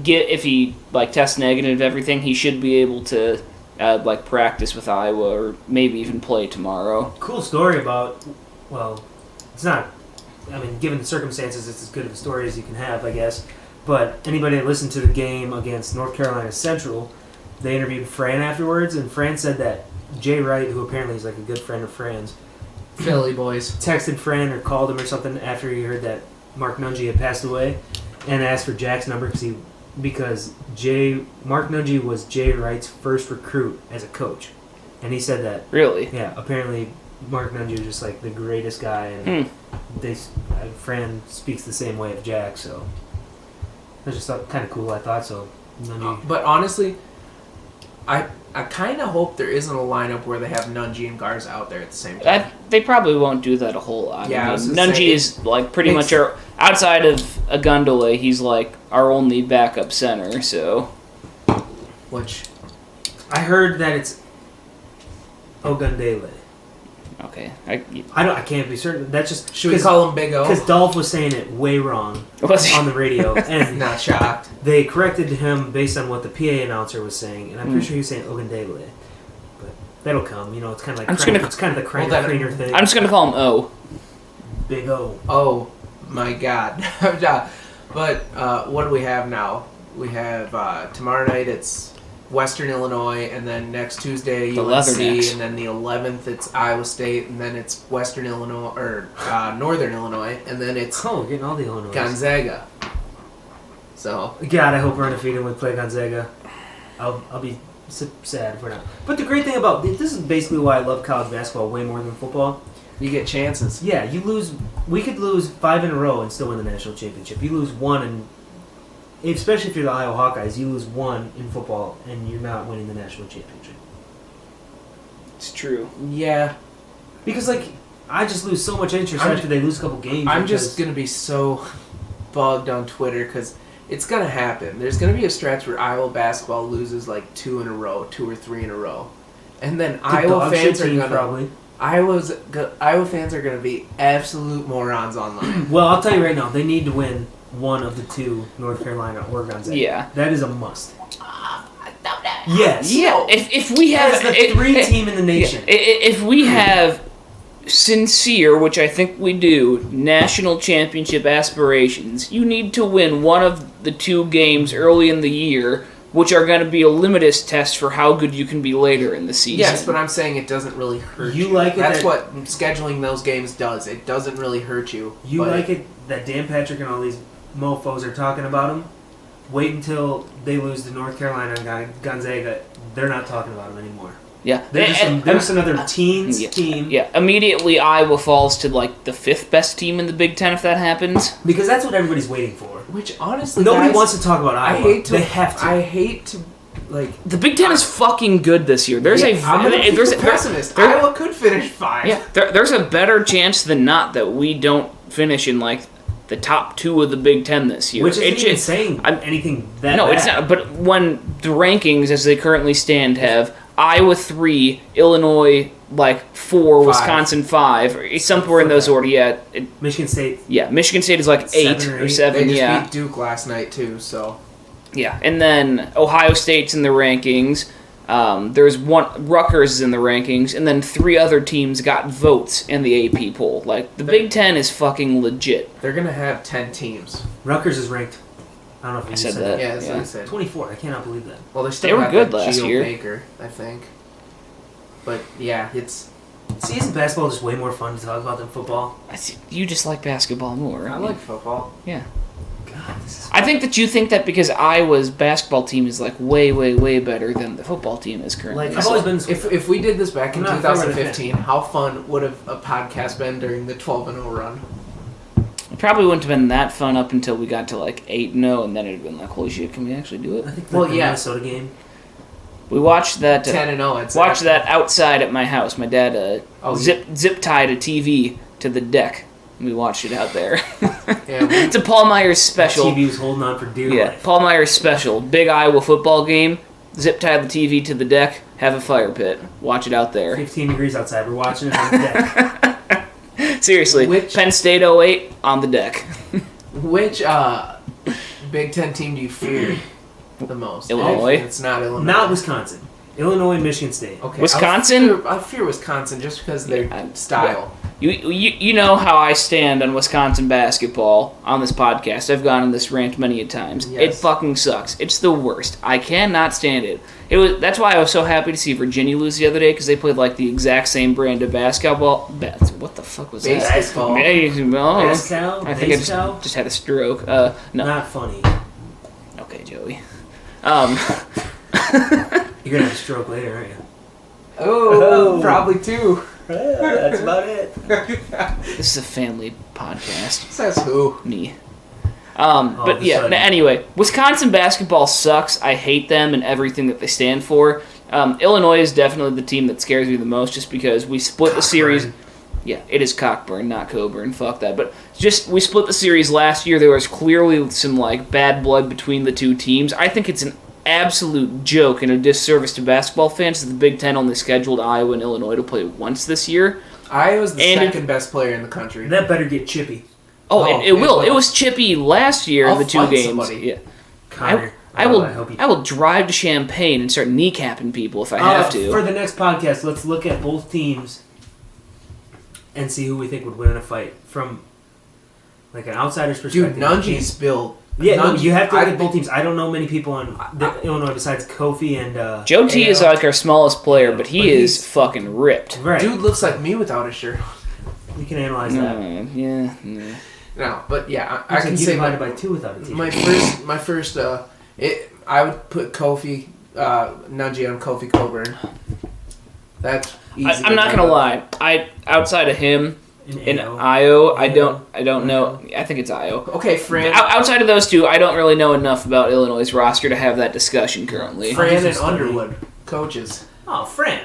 if he like tests negative, everything, he should be able to like practice with Iowa or maybe even play tomorrow. Cool story about, well, it's not, I mean, given the circumstances, it's as good of a story as you can have, I guess. But anybody that listened to the game against North Carolina Central, they interviewed Fran afterwards, and Fran said that Jay Wright, who apparently is like a good friend of Fran's, Philly boys. texted Fran or called him or something after he heard that Mark Nunji had passed away, and asked for Jack's number because Mark Nunji was Jay Wright's first recruit as a coach, and he said that. Really? Yeah, apparently Mark Nunji was just like the greatest guy, and Fran speaks the same way of Jack, so that's just kind of cool. I thought so. Nunji. But honestly, I kind of hope there isn't a lineup where they have Nunji and Garza out there at the same time. They probably won't do that a whole lot. Yeah, I I was mean, gonna say, Nunji is like pretty much our outside of Agundale, he's like our only backup center. So Which I heard that it's Ogundele. okay, I can't be certain. That's just should we call him Big O? because Dolph was saying it way wrong on the radio, and Not shocked. they corrected him based on what the PA announcer was saying, and I'm pretty sure he was saying Ogundele. But that'll come. You know, it's kind of like it's kind of the Craner thing. I'm just gonna call him O. Big O. Oh my God. But what do we have now? We have tomorrow night it's Western Illinois, and then next Tuesday The UNC, Leathernecks. and then the 11th it's Iowa State, and then it's Western Illinois or Northern Illinois, and then it's Oh, getting all the Illinois. Gonzaga. So God, I hope we're undefeated when we play Gonzaga. I'll be sad if we're not. But the great thing about this is basically why I love college basketball way more than football. you get chances. Yeah, we could lose 5 in a row and still win the national championship. You lose one, and especially if you're the Iowa Hawkeyes, you lose one in football and you're not winning the national championship. It's true. Yeah, Because like I just lose so much interest I'm- after they lose a couple games. I'm because- just gonna be so bugged on Twitter because it's gonna happen. There's gonna be a stretch where Iowa basketball loses like 2 in a row, 2 or 3 in a row, and then the Iowa dog shit fans are team, gonna probably. Iowa fans are gonna be absolute morons online. Well, I'll tell you right now, they need to win one of the 2, North Carolina or Gonzaga. Yeah. That is a must. Yes. Yeah. If we have As the 3 team in the nation. if we have sincere, which I think we do, national championship aspirations, you need to win one of the 2 games early in the year, which are going to be a litmus test for how good you can be later in the season. Yes, but I'm saying it doesn't really hurt you. You like it That's that- what scheduling those games does. It doesn't really hurt you. You but like it that Dan Patrick and all these mofos are talking about him? Wait until they lose to North Carolina and Gonzaga. They're not talking about him anymore. Yeah. They're just another teens team. Yeah, immediately Iowa falls to like the 5th best team in the Big Ten if that happens. Because that's what everybody's waiting for. Which honestly, Nobody guys, wants to talk about Iowa. They have to. I hate to like. The Big Ten is fucking good this year. There's I'm gonna be there's a pessimist. there- Iowa could finish 5. Yeah, there's a better chance than not that we don't finish in like the top 2 of the Big Ten this year. Which isn't It's even just- saying anything that No, bad. it's not. But when the rankings, as they currently stand, have Iowa 3, Illinois like 4, 5. Wisconsin 5, or somewhere in those order. Yeah, Michigan State. yeah. Michigan State is like 8 7 or or 8. 7. They just Yeah, beat Duke last night too. So yeah. And then Ohio State's in the rankings. There's one Rutgers is in the rankings, and then 3 other teams got votes in the AP poll. Like the Big Ten is fucking legit. they're gonna have 10 teams. Rutgers is ranked. I don't know if you I just said said that. Yeah, that's what Yeah. I said. 24. I cannot believe that. Well, they They still were have good that last Geo year. Baker, I think. But yeah, it's. See, isn't basketball just way more fun to talk about than football? You just like basketball more. I like football. Yeah. God, this is. I think that you think that because Iowa's basketball team is like way, way, way better than the football team is currently. Like, I've always been. If we did this back in I'm not a favorite 2015, how fun would have a podcast been during the 12-0 run? It probably wouldn't have been that fun up until we got to like 8-0, and then it'd been like, holy shit, can we actually do I it? think Well, the yeah. Minnesota game. We watched that. 10-0. It's Watched that outside at my house. My dad Oh, zip tied a TV to the deck. We watched it out there. Yeah, It's a Paul Myers special. TV was holding on for dear Yeah, life. Paul Myers special. Big Iowa football game. Zip tie the TV to the deck. Have a fire pit. Watch it out there. 15 degrees outside. We're watching it on the deck. Seriously, Which- Penn State 08 on the deck. Which Big Ten team do you fear the most? Illinois. It's not Illinois. Not Wisconsin. Illinois, Michigan State. Okay. Wisconsin? I fear Wisconsin just because of their Yeah, style. You know how I stand on Wisconsin basketball on this podcast. I've gone on this rant many a times. Yes. It fucking sucks. It's the worst. I cannot stand it. That's why I was so happy to see Virginia lose the other day, because they played like the exact same brand of basketball. What the fuck was that? Baseball. Baseball. Baseball? I think I Baseball? just had a stroke. No. Not funny. Okay, Joey. You're gonna have a stroke later, aren't you? Oh, probably two. That's about it. This is a family podcast. Says who? Me. All of But a yeah, sudden. anyway, Wisconsin basketball sucks. I hate them and everything that they stand for. Illinois is definitely the team that scares me the most, just because we split the series. Cockburn. Yeah, it is Cockburn, not Coburn. Fuck that. But just we split the series last year. There was clearly some like bad blood between the two teams. I think it's an absolute joke and a disservice to basketball fans that the Big Ten only scheduled Iowa and Illinois to play once this year. Iowa's the And second best player in the country. That better get chippy. Oh, Oh, it will. it It will. was chippy last year in I'll the two fight games. somebody. Yeah. Connor. I hope you- will drive to Champaign and start kneecapping people if I have to. For the next podcast, let's look at both teams and see who we think would win in a fight from like an outsider's perspective. Dude, Nungy's built. Yeah, no, Nungy- you have to look I- at both teams. I don't know many people on Illinois besides Kofi and Joe T is Yeah. like our smallest player, but he But is he's- fucking ripped. right. Dude looks like me without a shirt. We can analyze that. Yeah. No, but yeah, I Looks can like you say divided by two without a t-shirt. my first. I would put Kofi Nungy on Kofi Coburn. That's easy. I'm not gonna lie. Outside of him in Io. Io, I don't know. I think it's Io. Okay, Fran. Outside of those two, I don't really know enough about Illinois' roster to have that discussion currently. Fran and Just Underwood, coaches. Oh, Fran.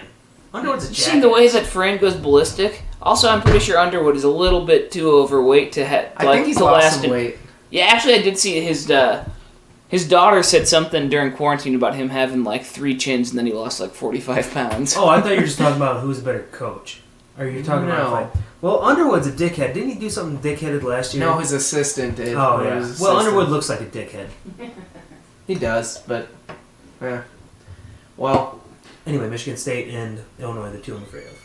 Underwood's a You jackass. seen the way that Fran goes ballistic? Also, I'm pretty sure Underwood is a little bit too overweight to I think he's lost some weight. Yeah, actually, I did see his daughter said something during quarantine about him having like 3 chins, and then he lost like 45 pounds. Oh, I thought you were just talking about who's a better coach. Are you talking No. about fight? Well, Underwood's a dickhead. Didn't he do something dickheaded last year? No, his assistant did. Oh, Or yeah. his Well, assistant. Underwood looks like a dickhead. He does, but yeah. Well, Anyway, Michigan State and Illinois, the two I'm afraid of.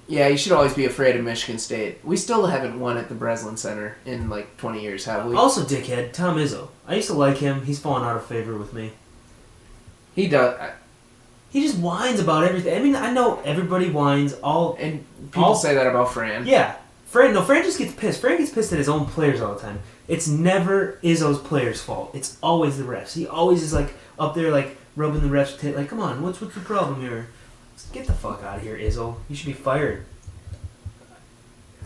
yeah, you should always be afraid of Michigan State. We still haven't won at the Breslin Center in like 20 years, have we? Also, dickhead, Tom Izzo. I used to like him. He's fallen out of favor with me. He does. He just whines about everything. I mean, I know everybody whines. And people say that about Fran. Yeah. Fran just gets pissed. Fran gets pissed at his own players all the time. It's never Izzo's players' fault. It's always the refs. He always is like up there like rubbing the refs' tit. Like, come on, what's the problem here? Get the fuck out of here, Izzo. You should be fired.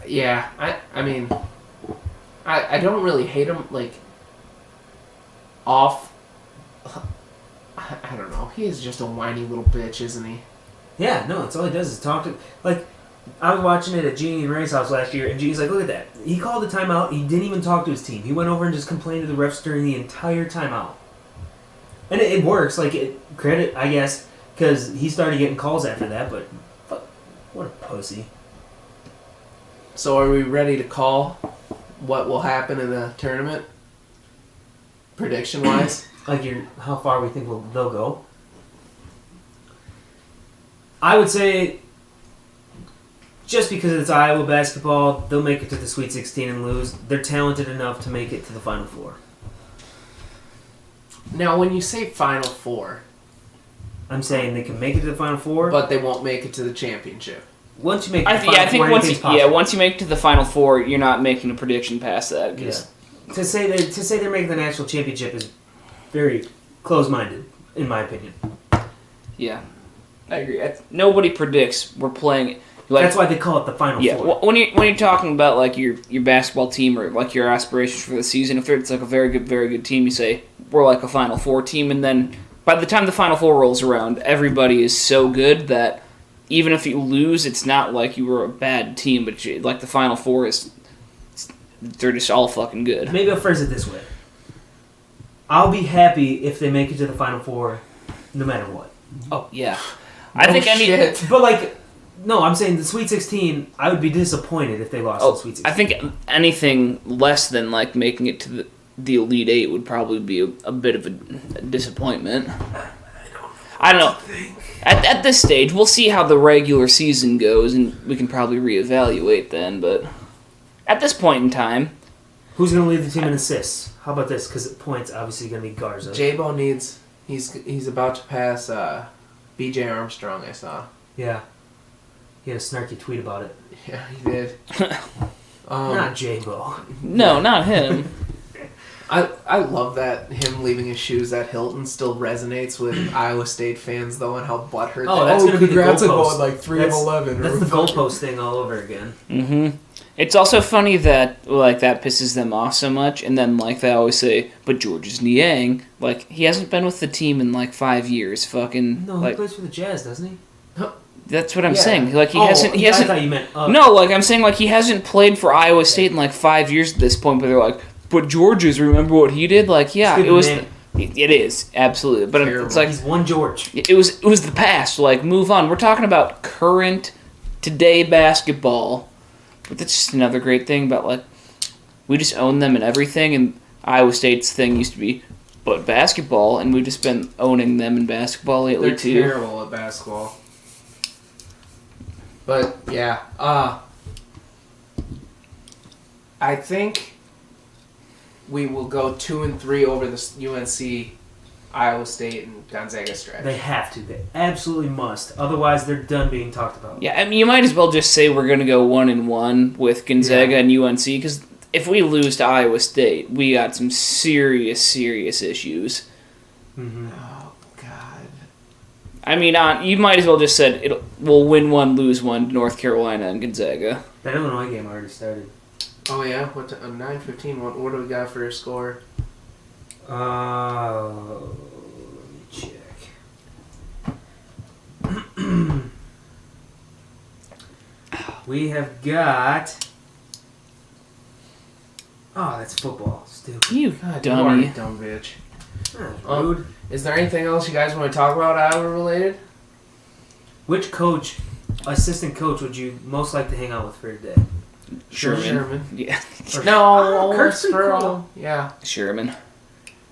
Yeah, I mean, I don't really hate him, like, off. I don't know. He is just a whiny little bitch, isn't he? Yeah, no, that's all he does is talk to... Like, I was watching it at Jeannie and Ray's house last year, and Jeannie's like, look at that. He called the timeout. He didn't even talk to his team. He went over and just complained to the refs during the entire timeout. And it works. Like, credit, I guess, because he started getting calls after that, but fuck, what a pussy. So are we ready to call what will happen in the tournament? Prediction-wise? Like, how far we think they'll go. I would say, just because it's Iowa basketball, they'll make it to the Sweet 16 and lose. They're talented enough to make it to the Final Four. Now, when you say Final Four, I'm saying they can make it to the Final Four, but they won't make it to the championship. once you make it to the Final I think Four, once anything's you, possible. once you make it to the Final Four, you're not making a prediction past that. Yeah. 'Cause To say they're making the national championship is very close-minded, in my opinion. Yeah, I agree. Nobody predicts we're playing. Like, That's why they call it the Final yeah, Four. when you're talking about like your basketball team or like your aspirations for the season, if it's like a very good team, you say we're like a Final Four team, and then by the time the Final Four rolls around, everybody is so good that even if you lose, it's not like you were a bad team, but like the Final Four is, they're just all fucking good. Maybe I'll phrase it this way. I'll be happy if they make it to the Final Four, no matter what. Oh yeah, I think shit. But like, no, I'm saying the Sweet 16. I would be disappointed if they lost the Sweet 16. I think anything less than like making it to the Elite Eight would probably be a bit of a disappointment. I don't know. At this stage, we'll see how the regular season goes, and we can probably reevaluate then. But at this point in time, Who's going to lead the team in assists? How about this? Because points obviously going to be Garza. J-Bo needs... He's about to pass B.J. Armstrong, I saw. Yeah. He had a snarky tweet about it. Yeah, he did. Not J-Bo. no, not him. I love that him leaving his shoes at Hilton still resonates with Iowa State fans, though, and how butthurt That's going to be the congrats on goalpost. going like 3 of 11. That's the goalpost thing all over again. Mm-hmm. It's also funny that like that pisses them off so much, and then like they always say, "But Georges Niang, like he hasn't been with the team in like 5 years." Fucking No, he like plays for the Jazz, doesn't he? that's what I'm Yeah. saying. Like he I hasn't. thought you meant... No, like I'm saying, like he hasn't played for Iowa State in like 5 years at this point. But they're like, "But Georges, remember what he did?" Like, yeah, Stupid it was. name. It is absolutely, but Terrible. it's like He's one George. it was the past. Like, move on. We're talking about current, today basketball. But that's just another great thing about, like, we just own them and everything, and Iowa State's thing used to be, but basketball, and we've just been owning them in basketball lately, They're too. terrible at basketball. But, yeah. I think we will go 2-3 over the UNC, Iowa State, and Gonzaga stretch. They have to. They absolutely must. Otherwise, they're done being talked about. Yeah, I mean, you might as well just say we're going to go 1-1 with Gonzaga and UNC, because if we lose to Iowa State, we got some serious issues. Mm-hmm. Oh, God. I mean, you might as well just said we'll win 1, lose 1 to North Carolina and Gonzaga. That Illinois game already started. Oh, yeah? 9:15. What do we got for a score? Let me check. We have got... Oh, that's football. Stupid. You God, dummy. you are a dumb bitch. That's rude. Is there anything else you guys want to talk about Iowa related? Which assistant coach, would you most like to hang out with for a day? Sherman. Yeah. No, Kirk's pretty Spurl. cool. Yeah. Sherman.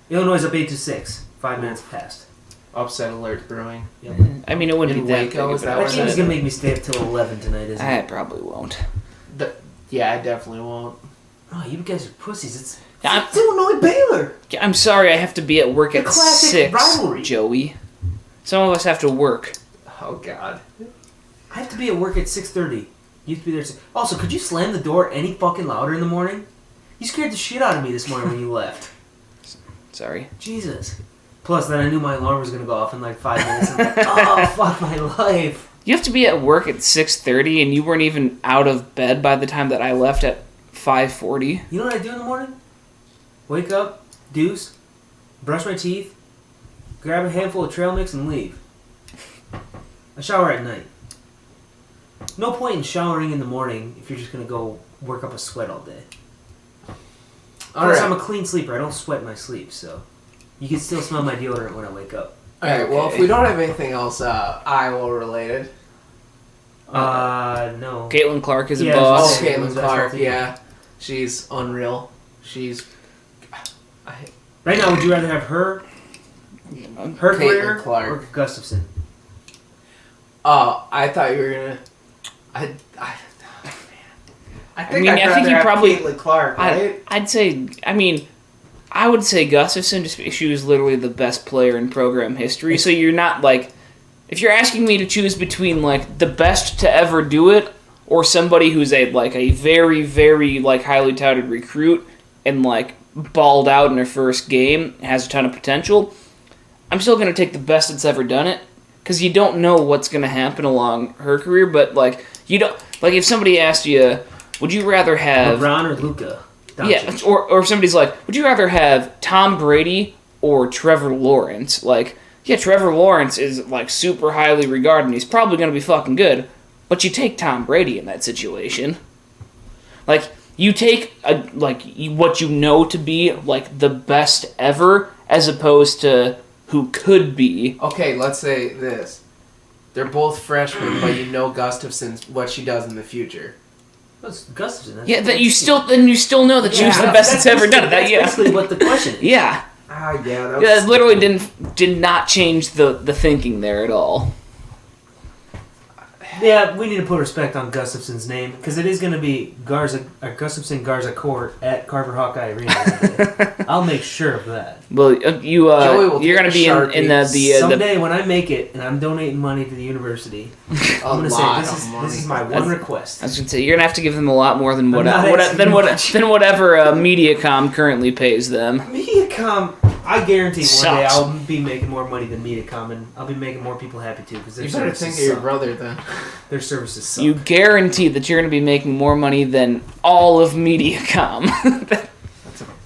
Illinois is up 8-6. 5 minutes past. Upset alert brewing. Yep. I mean, it wouldn't In be that Waco, big is of that an That where game's upset. going to make me stay up till 11 tonight, isn't I it? probably won't. Yeah, I definitely won't. Oh, you guys are pussies. It's I'm, Illinois Baylor. I'm sorry, I have to be at work The at classic 6, rivalry. Joey. Some of us have to work. Oh, God. I have to be at work at 6:30. You have to be there. Also, could you slam the door any fucking louder in the morning? You scared the shit out of me this morning when you left. Sorry. Jesus. Plus, then I knew my alarm was going to go off in like 5 minutes. I'm like, oh, fuck my life. You have to be at work at 6:30, and you weren't even out of bed by the time that I left at 5:40. You know what I do in the morning? Wake up, deuce, brush my teeth, grab a handful of trail mix, and leave. I shower at night. No point in showering in the morning if you're just going to go work up a sweat all day. Plus, I'm a clean sleeper. I don't sweat in my sleep, so you can still smell my deodorant when I wake up. Alright, well, if we don't have anything else Iowa related. No. Caitlin Clark is a Yeah, boss. Oh, okay. Caitlin That's Clark, healthy. yeah. She's unreal. She's... Right now, would you rather have her Caitlin career Clark. or Gustafson? I thought you were gonna... I think I mean, I'd I think rather you have probably- Caitlin Clark, right? I'd say, I mean, I would say Gustafson, just because she was literally the best player in program history. So you're not like, if you're asking me to choose between like the best to ever do it or somebody who's a very, very like highly touted recruit and like balled out in her first game, has a ton of potential, I'm still going to take the best that's ever done it, because you don't know what's going to happen along her career. But like, you don't, like, if somebody asked you, would you rather have LeBron or Luka? Yeah, or if somebody's like, would you rather have Tom Brady or Trevor Lawrence? Like, yeah, Trevor Lawrence is like super highly regarded and he's probably going to be fucking good, but you take Tom Brady in that situation. Like, you take what you know to be like the best ever as opposed to who could be. Okay, let's say this. They're both freshmen, but you know Gustafson's what she does in the future. That's Gustafson. Yeah, that you still know that she was the best that's ever done it. That's basically what the question is. Yeah. Yeah, It literally did not change the thinking there at all. Yeah, we need to put respect on Gustafson's name, because it is going to be Gustafson Garza Court at Carver Hawkeye Arena. I'll make sure of that. Well, you're going to be in the someday when I make it and I'm donating money to the university. I'm going to say this is my one request. I was going to say you're going to have to give them a lot more than than whatever Mediacom currently pays them. Mediacom, I guarantee Sucks. one day I'll be making more money than Mediacom, and I'll be making more people happy too. Because you better think of your brother then. Their services suck. You guarantee that you're going to be making more money than all of Mediacom.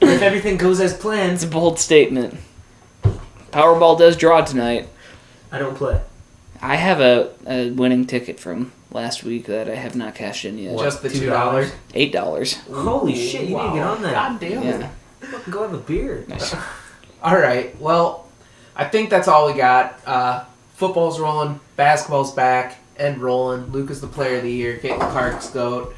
If everything goes as planned. It's a bold statement. Powerball does draw tonight. I don't play. I have a winning ticket from last week that I have not cashed in yet. What? Just the $2? $8. Holy shit, you need to get on that. God damn it. Yeah. Fucking go have a beer. Nice. Alright, well, I think that's all we got. Football's rolling, basketball's back, and rolling. Luke is the player of the year, Caitlin Clark's GOAT.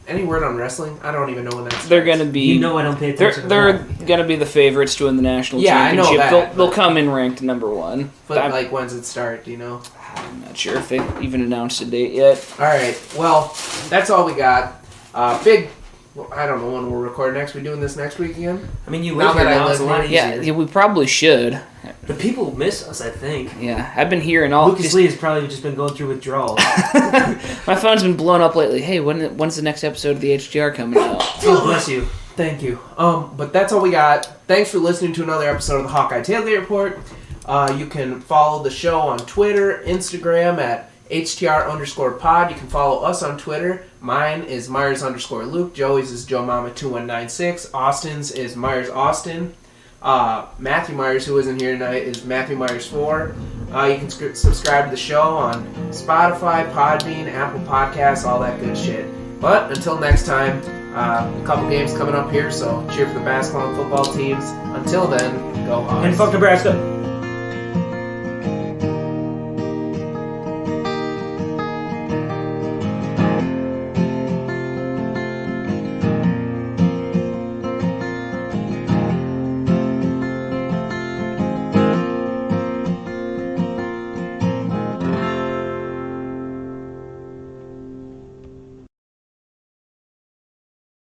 Any word on wrestling? I don't even know when that starts. They're going to be... You know I don't pay attention They're to that. going to be the favorites to win the national championship. I know that. They'll come in ranked number one. But, like, when's it start, do you know? I'm not sure if they even announced a date yet. Alright, well, that's all we got. I don't know when we'll record next. We doing this next week again? I mean, you Now live here that I now, it's a live lot easier. Yeah, we probably should. The people miss us, I think. Yeah, I've been hearing all... Lucas Lee has probably just been going through withdrawals. My phone's been blown up lately. Hey, when's the next episode of the HDR coming out? God bless you. Thank you. But that's all we got. Thanks for listening to another episode of the Hawkeye Tailgate Report. You can follow the show on Twitter, Instagram at HTR_pod. You can follow us on Twitter. Mine is Myers_Luke. Joey's is JoeMama2196. Austin's is Myers Austin. Matthew Myers, who isn't here tonight, is Matthew Myers 4. You can subscribe to the show on Spotify, Podbean, Apple Podcasts, all that good shit. But until next time, a couple games coming up here, so cheer for the basketball and football teams. Until then, go Hawks. And fuck Nebraska.